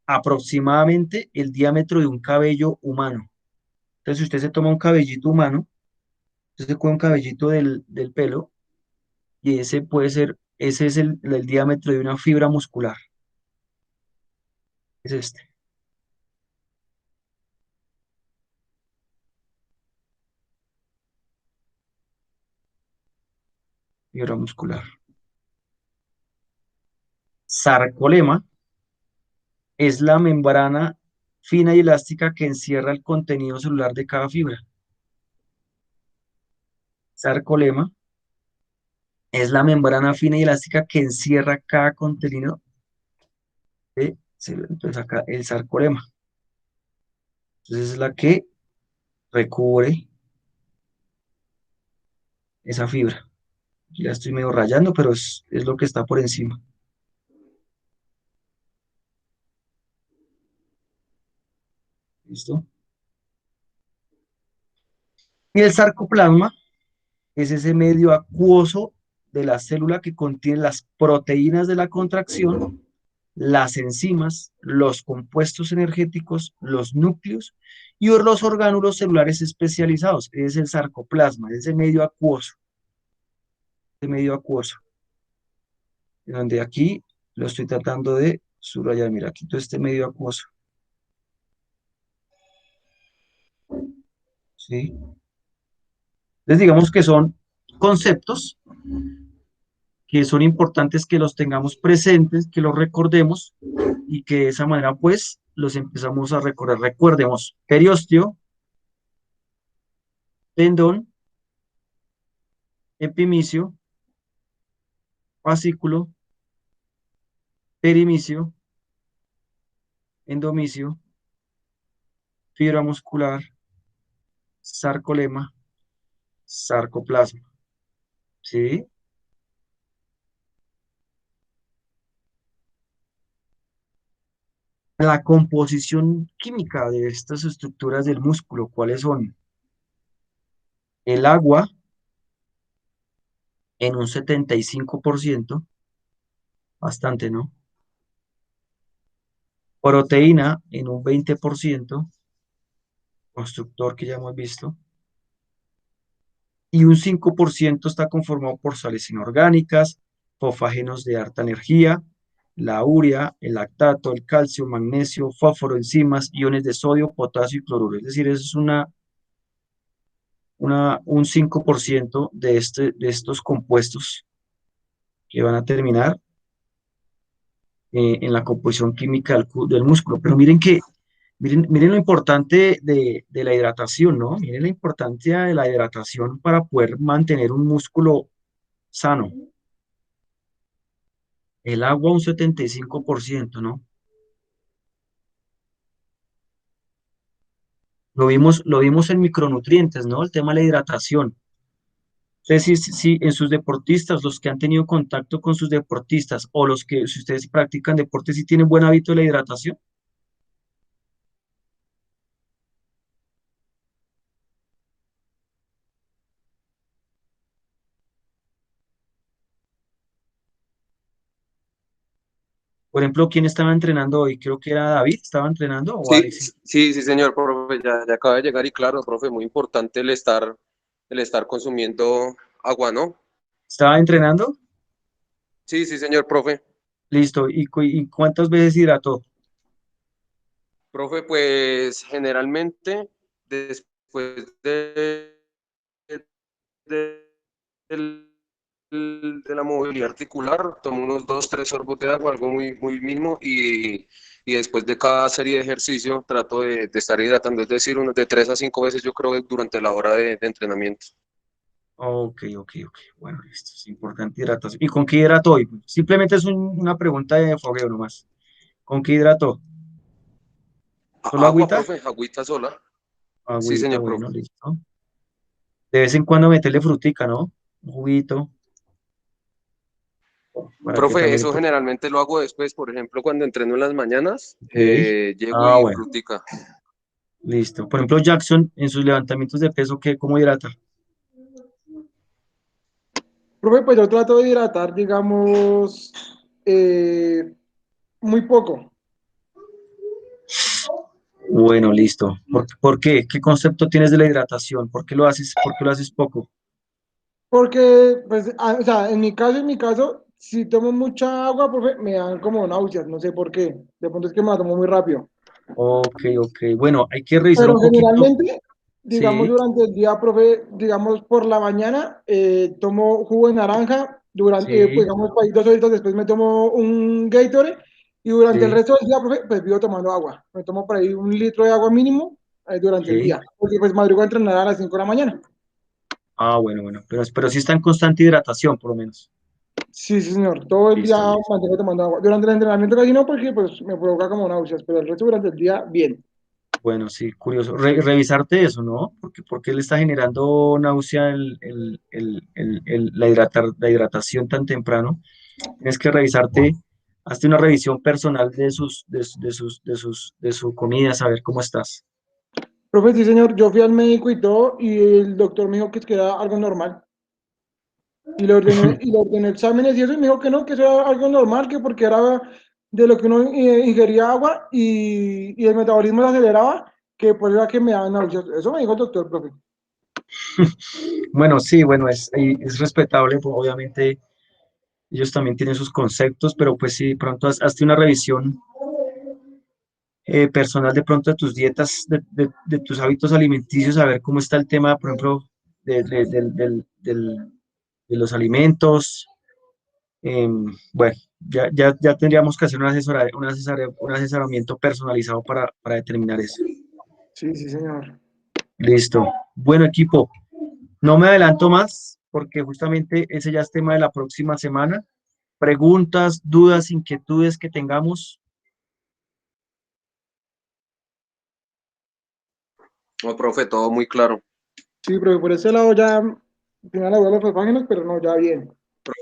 B: Aproximadamente el diámetro de un cabello humano. Entonces, si usted se toma un cabellito humano, usted se coge un cabellito del pelo y ese puede ser, ese es el diámetro de una fibra muscular. Es este. fibra muscular. Sarcolema es la membrana fina y elástica que encierra el contenido celular de cada fibra. Sarcolema es la membrana fina y elástica que encierra cada contenido de célula. Entonces acá el sarcolema. Entonces es la que recubre esa fibra. Ya estoy medio rayando, pero es lo que está por encima. ¿Listo? Y el sarcoplasma es ese medio acuoso de la célula que contiene las proteínas de la contracción, las enzimas, los compuestos energéticos, los núcleos y los orgánulos celulares especializados. Es el sarcoplasma, es ese medio acuoso. Ese medio acuoso. Donde aquí lo estoy tratando de subrayar. Mira, aquí todo este medio acuoso. ¿Sí? Entonces digamos que son conceptos que son importantes que los tengamos presentes, que los recordemos y que de esa manera pues los empezamos a recordar. Recuerdemos, periósteo, tendón, epimicio, fascículo, perimicio, endomicio, fibra muscular, sarcolema, sarcoplasma. ¿Sí? La composición química de estas estructuras del músculo, ¿cuáles son? El agua en un 75%, bastante, ¿no? Proteína en un 20%, constructor que ya hemos visto, y un 5% está conformado por sales inorgánicas, fosfágenos de alta energía, la urea, el lactato, el calcio, magnesio, fósforo, enzimas, iones de sodio, potasio y cloruro. Es decir, eso es un 5% de estos compuestos que van a terminar en la composición química del músculo. Pero miren lo importante de la hidratación, ¿no? Miren la importancia de la hidratación para poder mantener un músculo sano. El agua un 75%, ¿no? Lo vimos en micronutrientes, ¿no? El tema de la hidratación. Entonces, si en sus deportistas, los que han tenido contacto con sus deportistas o los que, si ustedes practican deportes, si tienen buen hábito de la hidratación. Por ejemplo, ¿quién estaba entrenando hoy? Creo que era David, ¿estaba entrenando o
D: Sí,
B: Alex?
D: sí, sí, señor, profe, ya acaba de llegar y claro, profe, muy importante el estar consumiendo agua, ¿no?
B: ¿Estaba entrenando?
D: Sí, sí, señor, profe.
B: Listo. ¿Y cuántas veces hidrató?
D: Profe, pues generalmente después de, de la movilidad articular, tomo unos 2, 3 sorbos de agua, algo muy, muy mínimo, y después de cada serie de ejercicio trato de estar hidratando, es decir, unos de 3 a 5 veces yo creo durante la hora de entrenamiento.
B: Ok, ok, ok. Bueno, listo. Es importante hidratación. ¿Y con qué hidrató hoy? Simplemente es una pregunta de fogueo nomás. ¿Con qué hidrató? ¿Solo
D: Agua,
B: agüita?
D: profe, agüita sola. Sí,
B: Agüita,
D: señor, profe.
B: bueno, listo. De vez en cuando meterle frutica, ¿no? Un juguito, para que
D: Profe,
B: también...
D: eso generalmente lo hago después, por ejemplo, cuando entreno en las mañanas,
B: Ok.
D: llego
B: Ah,
D: y
B: bueno,
D: frutica.
B: listo. Por ejemplo, Jackson, en sus levantamientos de peso, ¿cómo hidrata?
A: Profe, pues yo trato de hidratar, digamos, muy poco.
B: Bueno, listo. ¿Por qué? ¿Qué concepto tienes de la hidratación? ¿Por qué lo haces poco?
A: Porque, pues, o sea, en mi caso, si tomo mucha agua, profe, me dan como náuseas, no sé por qué. De pronto es que me la tomo muy rápido.
B: Ok, ok. Bueno, hay que revisar un
A: Pero
B: poquito.
A: generalmente, digamos,
B: Sí,
A: durante el día, profe, digamos, por la mañana, tomo jugo de naranja, durante, pues,
B: sí,
A: digamos, por ahí 2 horitas después me tomo un Gatorade, y durante el
B: sí,
A: resto del día, profe, pues vivo tomando agua. Me tomo por ahí 1 litro de agua mínimo durante el
B: sí.
A: día, porque pues madrugo a entrenar a las 5 de la mañana.
B: Ah, bueno, bueno, pero sí está en constante hidratación, por lo menos.
A: Sí, sí, señor. Todo el día
B: Listo, listo.
A: mantengo tomando agua. Durante el entrenamiento casi no, porque pues me provoca como náuseas, pero el resto durante el día, bien.
B: Bueno, sí, curioso. Revisarte eso, ¿no? Porque le está generando náusea la hidratación tan temprano. Tienes que revisarte, hazte una revisión personal de su comida, saber cómo estás.
A: Profe, sí, señor, yo fui al médico y todo, y el doctor me dijo que es que era algo normal. Y le ordené exámenes y eso, y me dijo que no, que eso era algo normal, que porque era de lo que uno ingería agua y el metabolismo se aceleraba, que por eso era que me daban náuseas. Eso me dijo el doctor, profe.
B: Bueno, sí, bueno, es respetable, pues, obviamente ellos también tienen sus conceptos, pero pues sí, pronto hazte una revisión personal de pronto de tus dietas, de tus hábitos alimenticios, a ver cómo está el tema, por ejemplo, de los alimentos. Bueno, ya tendríamos que hacer un asesoramiento personalizado para determinar eso.
A: Sí, sí, señor.
B: Listo. Bueno, equipo, no me adelanto más porque justamente ese ya es tema de la próxima semana. Preguntas, dudas, inquietudes que tengamos.
D: No, profe, todo muy claro.
A: Sí, profe, por ese lado ya, tenía la duda de las páginas, pero no, ya bien.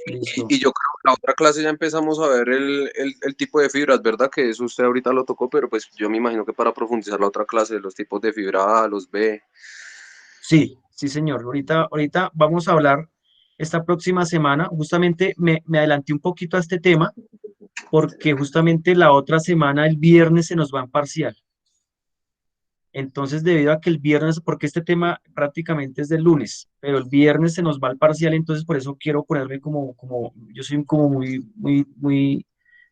B: Listo.
D: Y yo creo que la otra clase ya empezamos a ver el tipo de fibras, ¿verdad? Que eso usted ahorita lo tocó, pero pues yo me imagino que para profundizar la otra clase, los tipos de fibra A, los B.
B: Sí, sí, señor. Ahorita vamos a hablar esta próxima semana. Justamente me adelanté un poquito a este tema porque justamente la otra semana, el viernes, se nos va en parcial. Entonces, debido a que el viernes, porque este tema prácticamente es del lunes, pero el viernes se nos va el parcial, entonces por eso quiero ponerme yo soy como muy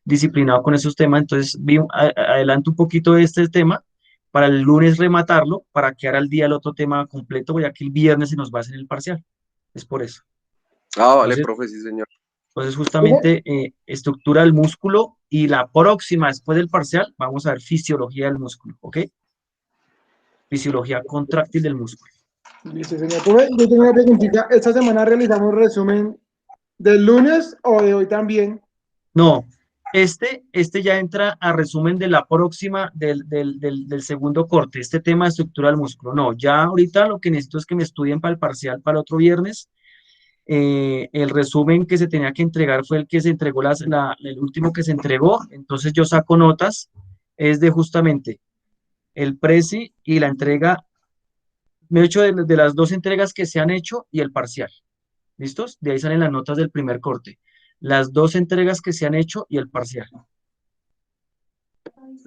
B: disciplinado con esos temas, entonces adelanto un poquito de este tema para el lunes rematarlo, para quedar al día el otro tema completo, ya que el viernes se nos va a hacer el parcial. Es por eso.
D: Ah, vale,
B: Entonces,
D: profe, sí, señor.
B: entonces
A: Profe,
B: justamente estructura del músculo y la próxima, después del parcial, vamos a ver fisiología del músculo, ¿ok? Fisiología contráctil del músculo.
A: dice, señor. Profe, yo tengo una preguntita. ¿Esta semana realizamos resumen del lunes o de hoy también?
B: No, este ya entra a resumen de la próxima, del segundo corte, este tema de estructura del músculo. No, ya ahorita lo que necesito es que me estudien para el parcial para el otro viernes. El resumen que se tenía que entregar fue el que se entregó, el último que se entregó, entonces yo saco notas, es de justamente el presi y la entrega, me he hecho de las dos entregas que se han hecho y el parcial. ¿Listos? De ahí salen las notas del primer corte. Las dos entregas que se han hecho y el parcial.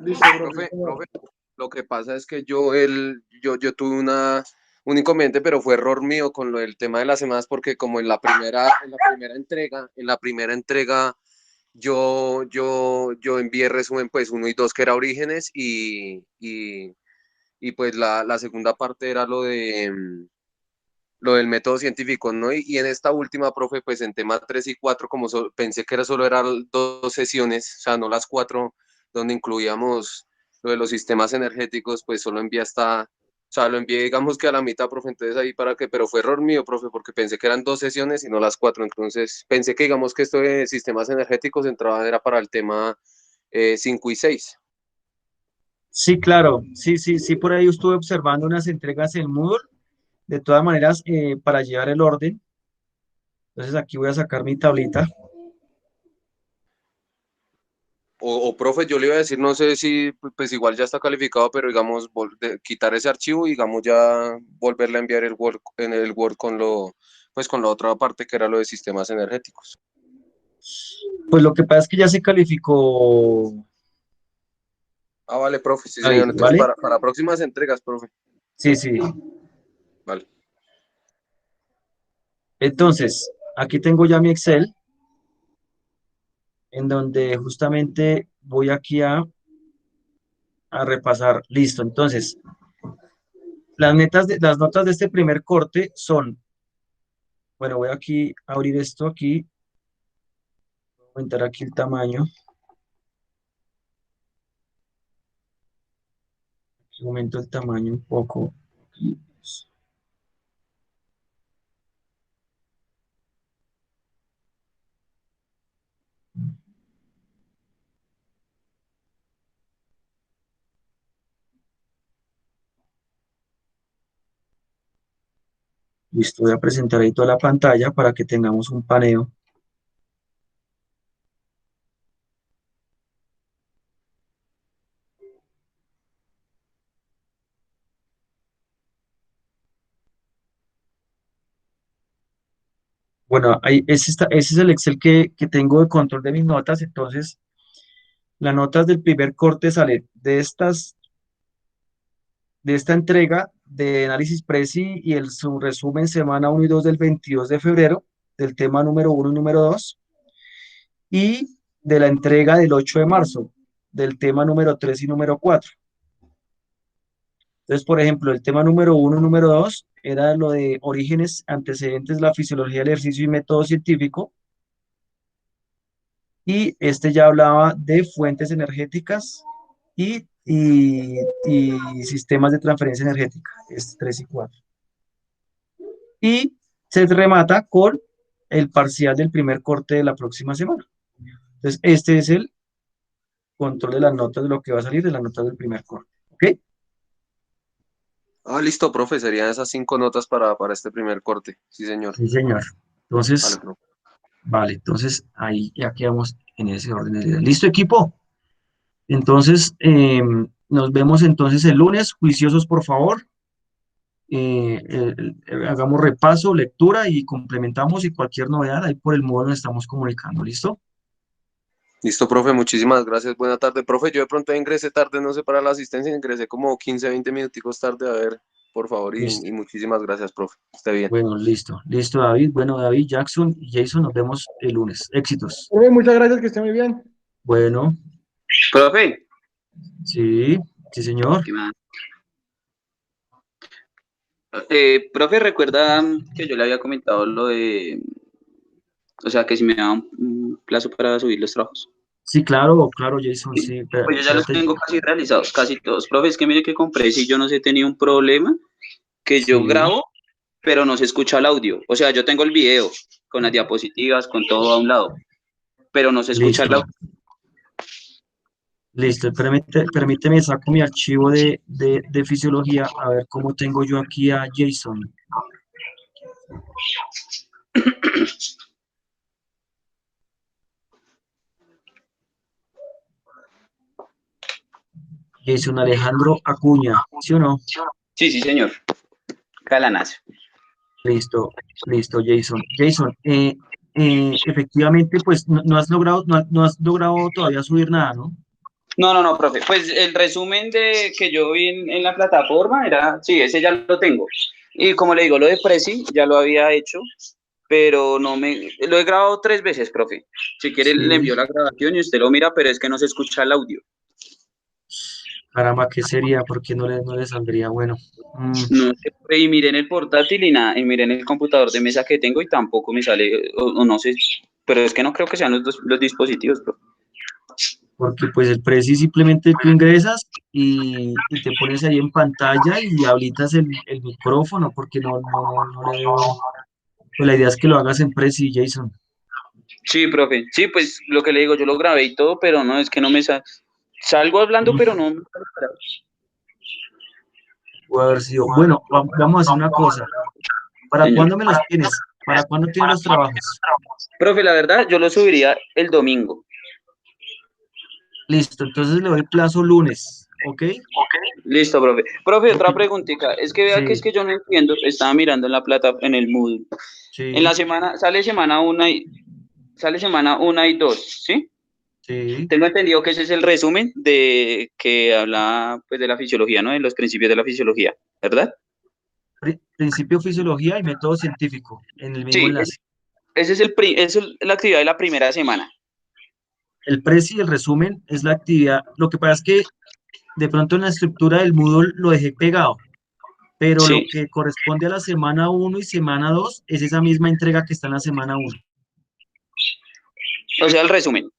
A: Listo, profe,
D: Profe,
A: señor.
D: profe, lo que pasa es que yo tuve un inconveniente, pero fue error mío con lo del tema de las semanas, porque como en la primera entrega yo envié resumen, pues 1 y 2 que era orígenes, y pues la segunda parte era lo del método científico, ¿no? Y en esta última, profe, pues en tema 3 y 4 como pensé que solo eran 2 sesiones, o sea, no las 4 donde incluíamos lo de los sistemas energéticos, pues solo envié o sea, lo envié, digamos que a la mitad, profe, entonces ahí para que, pero fue error mío, profe, porque pensé que eran 2 sesiones y no las 4, entonces pensé que, digamos que esto de sistemas energéticos entraba, era para el tema 5 y 6.
B: Sí, claro, sí, sí, sí, por ahí estuve observando unas entregas en Moodle, de todas maneras, para llevar el orden. Entonces aquí voy a sacar mi tablita.
D: Profe, yo le iba a decir, no sé si, pues igual ya está calificado, pero digamos, quitar ese archivo y digamos ya volverle a enviar el Word, en el Word pues con la otra parte que era lo de sistemas energéticos.
B: Pues lo que pasa es que ya se calificó,
D: Ah, vale, profe, sí,
B: David,
D: señor. Entonces,
B: ¿vale?
D: para próximas entregas, profe.
B: Sí, sí.
D: Vale.
B: Entonces, aquí tengo ya mi Excel, en donde justamente voy aquí a repasar. Listo. Entonces, las notas de este primer corte son, bueno, voy aquí a abrir esto aquí, voy a aumentar aquí el tamaño, aumento el tamaño un poco. Listo, voy a presentar ahí toda la pantalla para que tengamos un paneo. Bueno, ahí, ese es el Excel que tengo de control de mis notas. Entonces, las notas del primer corte salen de esta entrega de análisis Prezi y su resumen semana 1 y 2 del 22 de febrero, del tema número 1 y número 2, y de la entrega del 8 de marzo, del tema número 3 y número 4. Entonces, por ejemplo, el tema número 1 y número 2 era lo de orígenes, antecedentes, la fisiología del ejercicio y método científico. Y este ya hablaba de fuentes energéticas y sistemas de transferencia energética, es 3 y 4. Y se remata con el parcial del primer corte de la próxima semana. Entonces, este es el control de las notas de lo que va a salir de las notas del primer corte. ¿Ok?
D: Ah, listo, profe, serían esas 5 notas para este primer corte. Sí, señor.
B: Sí, señor.
D: Vale,
B: Entonces,
D: profe.
B: vale, entonces ahí ya quedamos en ese orden de ideas. ¿Listo, equipo? Entonces, nos vemos entonces el lunes. Juiciosos, por favor. Hagamos repaso, lectura y complementamos y cualquier novedad ahí por el modo nos estamos comunicando. ¿Listo?
D: Listo, profe, muchísimas gracias. Buena tarde, profe. Yo de pronto ingresé tarde, no sé, para la asistencia, ingresé como 15, 20 minuticos tarde. A ver, por favor,
B: Listo.
D: y muchísimas gracias, profe. Esté bien.
B: Bueno, listo. Listo, David. Bueno, David, Jackson y Jason, nos vemos el lunes. Éxitos.
A: Muchas gracias, que esté muy bien.
B: Bueno,
E: Profe,
B: sí, sí, señor.
E: ¿qué más? Profe, recuerda que yo le había comentado lo de, o sea, que si me da un plazo para subir los trabajos.
B: Sí, claro, claro, Jason,
E: Sí.
B: sí.
E: Pues yo ya los
B: Espérate.
E: tengo casi realizados, casi todos. Profe, es que mire que compré, si yo no sé, tenía un problema que yo
B: Sí,
E: grabo, pero no se escucha el audio. O sea, yo tengo el video con las diapositivas, con todo a un lado, pero no se escucha el
B: listo.
E: audio.
B: Listo, permíteme, saco mi archivo de fisiología, a ver cómo tengo yo aquí a Jason. Jason Alejandro Acuña, ¿sí o no?
E: Sí, sí, señor. Calanazo.
B: Listo, listo, Jason. Jason, efectivamente, pues no has logrado, no has logrado todavía subir nada, ¿no?
E: No, no, no, profe. Pues el resumen de que yo vi en la plataforma era, sí, ese ya lo tengo. Y como le digo, lo de Prezi ya lo había hecho, pero lo he grabado 3 veces, profe. Si quiere le
B: Sí.
E: envío la grabación y usted lo mira, pero es que no se escucha el audio.
B: Caramba, ¿qué sería? ¿Por qué no le saldría? Bueno,
E: No sé, y miré en el portátil y nada, y miré en el computador de mesa que tengo y tampoco me sale, o no sé, pero es que no creo que sean los dispositivos, profe.
B: porque pues el Prezi simplemente tú ingresas y te pones ahí en pantalla y habilitas el micrófono, porque no le veo. Pues la idea es que lo hagas en Prezi, Jason.
E: Sí, profe. Sí, pues lo que le digo, yo lo grabé y todo, pero no, es que no me sale. Salgo hablando, pero no.
B: Puede haber sido. Bueno, vamos a hacer una cosa. ¿Para
E: Señor.
B: cuándo me los tienes? ¿Para cuándo tienes los trabajos?
E: Profe, la verdad, yo lo subiría el domingo.
B: Listo, entonces le doy plazo lunes, ¿ok?
E: Listo, profe. Profe, otra
B: Porque-
E: preguntita. Es que vea que
B: Sí,
E: es que yo no entiendo. Estaba mirando en la plata, en el Moodle. En la
B: sí,
E: semana, sale semana 1 y 2, ¿sí?
B: sí.
E: Tengo entendido que ese es el resumen de que habla pues de la fisiología, ¿no? De los principios de la fisiología, ¿verdad?
B: Principio fisiología y método científico en el mismo
E: Sí,
B: enlace.
E: ese es la actividad de la primera semana.
B: El Prezi, el resumen, es la actividad. Lo que pasa es que de pronto en la estructura del Moodle lo dejé pegado, pero lo
E: Sí,
B: que corresponde a la semana 1 y semana 2 es esa misma entrega que está en la semana 1.
E: o sea, el resumen.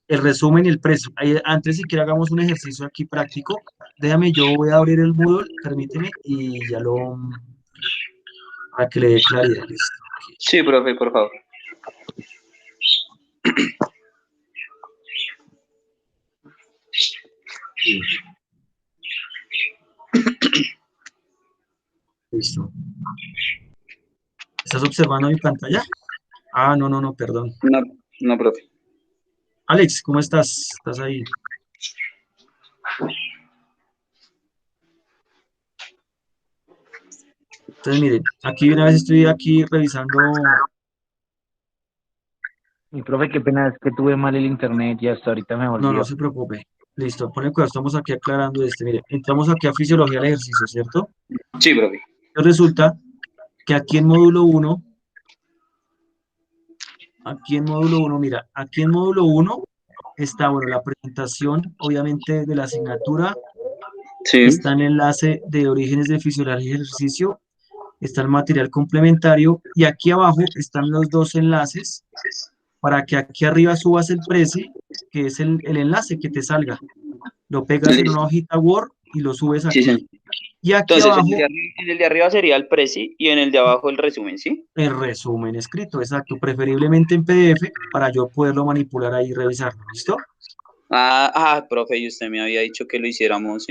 B: El resumen y el precio. Antes, si quiere, hagamos un ejercicio aquí práctico. Déjame, yo voy a abrir el Moodle, permíteme, y ya para que le dé claridad. Listo.
E: Sí, profe, por favor.
B: Listo. ¿Estás observando mi pantalla? Ah, no, perdón.
E: No, no, profe.
B: Alex, ¿cómo estás? ¿Estás ahí? Entonces, miren, aquí una vez estoy aquí revisando.
C: Mi profe, qué pena, es que tuve mal el internet y hasta ahorita me
B: No
C: volvió.
B: se preocupe. Listo, pone cuidado, estamos aquí aclarando Mire, entramos aquí a fisiología del ejercicio, ¿cierto?
E: Sí, profe.
B: Entonces resulta que mira, aquí en módulo 1 está, bueno, la presentación, obviamente, de la asignatura,
E: Sí,
B: está el enlace de orígenes de fisiología del ejercicio, está el material complementario, y aquí abajo están los dos enlaces para que aquí arriba subas el Prezi, que es el enlace que te salga. Lo pegas en una
E: listo.
B: hojita Word y lo subes
E: Sí, señor.
B: aquí. Y aquí
E: Entonces,
B: abajo
E: en el de arriba sería el preci y en el de abajo el resumen, ¿sí?
B: el resumen escrito, exacto, preferiblemente en PDF para yo poderlo manipular ahí y revisarlo. ¿Listo?
E: Profe, y usted me había dicho que lo hiciéramos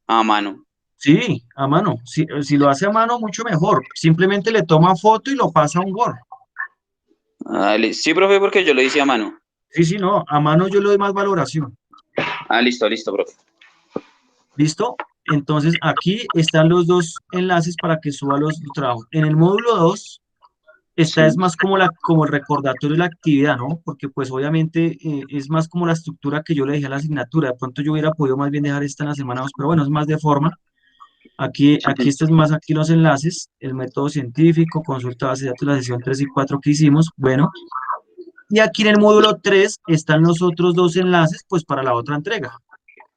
E: a mano.
B: Sí, a mano. Si lo hace a mano, mucho mejor. Simplemente le toma foto y lo pasa a un Word.
E: Sí, profe, porque yo lo hice a mano.
B: Sí, no, a mano yo le doy más valoración.
E: Listo, listo, profe.
B: ¿Listo? Entonces aquí están los dos enlaces para que suba los trabajos. En el módulo 2 esta
E: Sí,
B: es más como el recordatorio de la actividad, ¿no? Porque pues obviamente es más como la estructura que yo le dejé a la asignatura. De pronto yo hubiera podido más bien dejar esta en la semana 2, pero bueno, es más de forma.
E: sí,
B: Aquí este es más aquí los enlaces, el método científico, consulta base de datos, la sesión 3 y 4 que hicimos, bueno. Y aquí en el módulo 3 están los otros dos enlaces, pues para la otra entrega.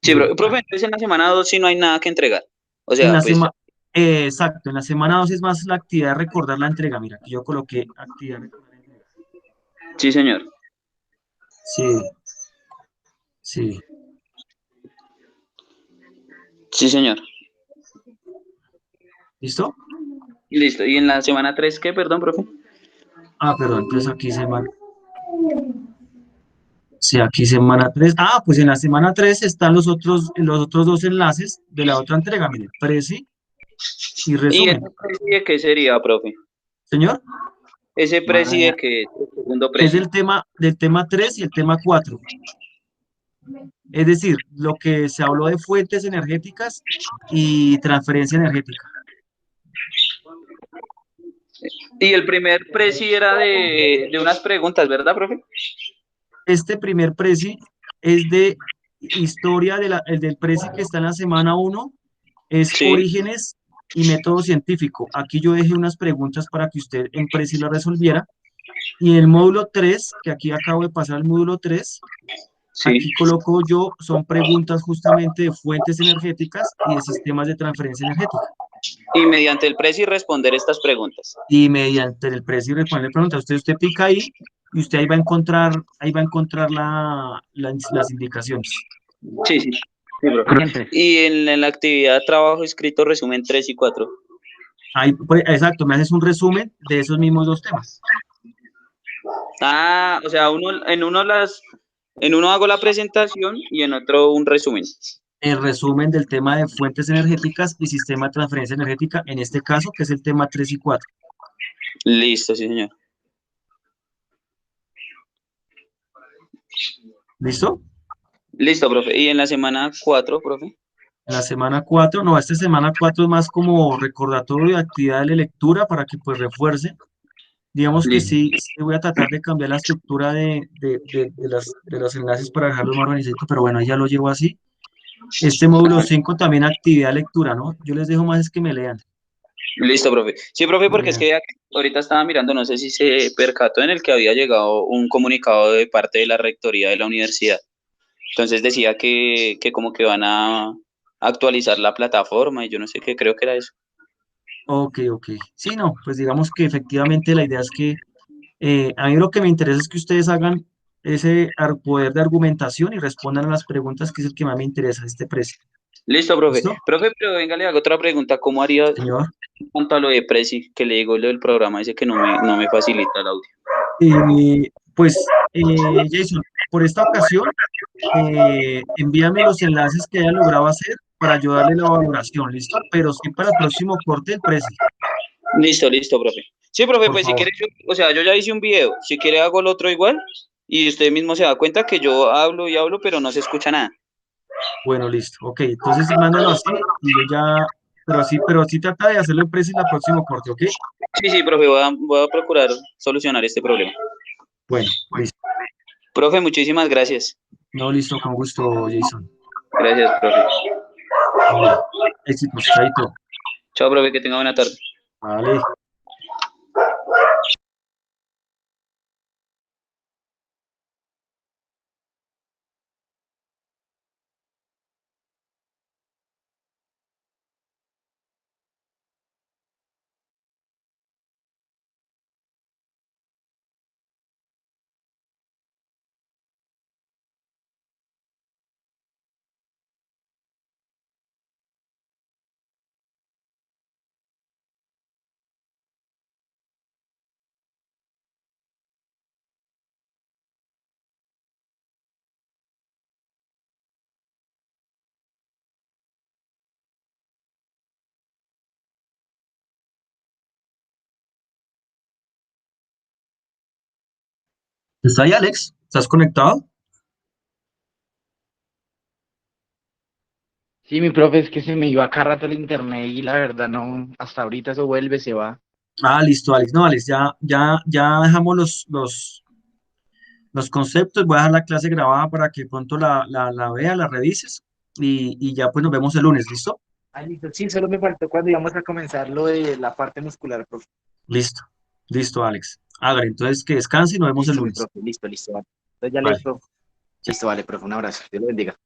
E: sí,
B: Bueno,
E: profe, entonces en la semana 2 sí no hay nada que entregar. O
B: en
E: sea,
B: la
E: pues,
B: semana, exacto, en la semana 2 es más la actividad de recordar la entrega. Mira, aquí yo coloqué actividad de recordar la entrega.
E: sí, señor.
B: Sí, sí.
E: Sí, señor.
B: ¿Listo?
E: Listo. ¿Y en la semana 3 qué, perdón, profe?
B: Perdón, entonces aquí semana. Sí, aquí semana 3. Pues en la semana 3 están los otros dos enlaces de la otra entrega, mire, Prezi y
E: ¿Y ese
B: resumen.
E: preci de qué sería, profe?
B: Señor,
E: Ese preci de qué, el segundo
B: es
E: preci.
B: del tema 3 y el tema 4. Es decir, lo que se habló de fuentes energéticas y transferencia energética.
E: Y el primer preci era de unas preguntas, ¿verdad, profe?
B: Este primer Prezi es de historia el del Prezi que está en la semana 1, es
E: Sí,
B: orígenes y método científico. Aquí yo dejé unas preguntas para que usted en Prezi la resolviera. Y el módulo 3, que aquí acabo de pasar al módulo 3,
E: sí.
B: aquí coloco yo, son preguntas justamente de fuentes energéticas y de sistemas de transferencia energética.
E: Y mediante el preci responder estas preguntas.
B: Y mediante el precio y responder preguntas, usted pica ahí y usted ahí va a encontrar las indicaciones.
E: Sí, sí. Sí, profe.
C: Corrientes.
E: Y en la actividad trabajo escrito resumen 3 y 4.
B: Ahí, pues, exacto, me haces un resumen de esos mismos dos temas.
E: O sea, en uno hago la presentación y en otro un resumen.
B: El resumen del tema de fuentes energéticas y sistema de transferencia energética, en este caso, que es el tema 3 y 4.
E: Listo, sí, señor.
B: ¿Listo?
E: Listo, profe. Y en la semana 4, profe.
B: En la semana 4, no, esta semana 4 es más como recordatorio de actividad de lectura para que pues refuerce. Digamos que
E: Listo.
B: sí voy a tratar de cambiar la estructura de los enlaces para dejarlo más organizado, pero bueno, ya lo llevo así. Este módulo 5 también actividad de lectura, ¿no? Yo les dejo más es que me lean.
E: Listo, profe. Sí, profe, porque es
B: Lean.
E: que ahorita estaba mirando, no sé si se percató en el que había llegado un comunicado de parte de la rectoría de la universidad. Entonces decía que como que van a actualizar la plataforma y yo no sé qué, creo que era eso.
B: Ok, ok. Sí, no, pues digamos que efectivamente la idea es que a mí lo que me interesa es que ustedes hagan ese poder de argumentación y respondan a las preguntas, que es el que más me interesa, este precio.
E: Listo, profe.
B: ¿Listo?
E: Profe, pero venga, le hago otra pregunta. ¿Cómo haría
B: Señor.
E: en cuanto a lo de Prezi, que le digo lo del programa ese que no me facilita el audio?
B: Jason, por esta ocasión, envíame los enlaces que haya logrado hacer para ayudarle la valoración, ¿listo? Pero sí para el próximo corte el precio,
E: Listo, profe. Sí, profe,
B: por
E: pues si
B: favor.
E: quiere, o sea, yo ya hice un video. Si quiere hago el otro igual y usted mismo se da cuenta que yo hablo y hablo, pero no se escucha nada.
B: Bueno, listo. Ok, entonces mándalo así y yo ya, pero sí trata de hacerlo el precio en el próximo corte, ¿ok?
E: Sí, profe, voy a procurar solucionar este problema.
B: Bueno, listo.
E: Profe, muchísimas gracias.
B: No, listo, con gusto, Jason.
E: Gracias, profe.
B: Vale, éxitos, chaito.
E: Chao, profe, que tenga buena tarde.
B: Vale. ¿Está ahí, Alex? ¿Estás conectado?
C: Sí, mi profe, es que se me iba cada rato el internet y la verdad no, hasta ahorita eso vuelve, se va.
B: Ah, listo, Alex. No, Alex, ya dejamos los conceptos. Voy a dejar la clase grabada para que pronto la veas, la revises y ya pues nos vemos el lunes, ¿listo?
C: Ah, listo, sí, solo me faltó cuando íbamos a comenzar lo de la parte muscular, profe.
B: Listo, listo, Alex. Hágale, entonces que descanse y nos vemos el
C: Listo, mi
B: lunes.
C: profe, listo, vale. Entonces ya le,
B: Vale.
C: profe. Listo, vale, profe, un abrazo. Dios lo bendiga.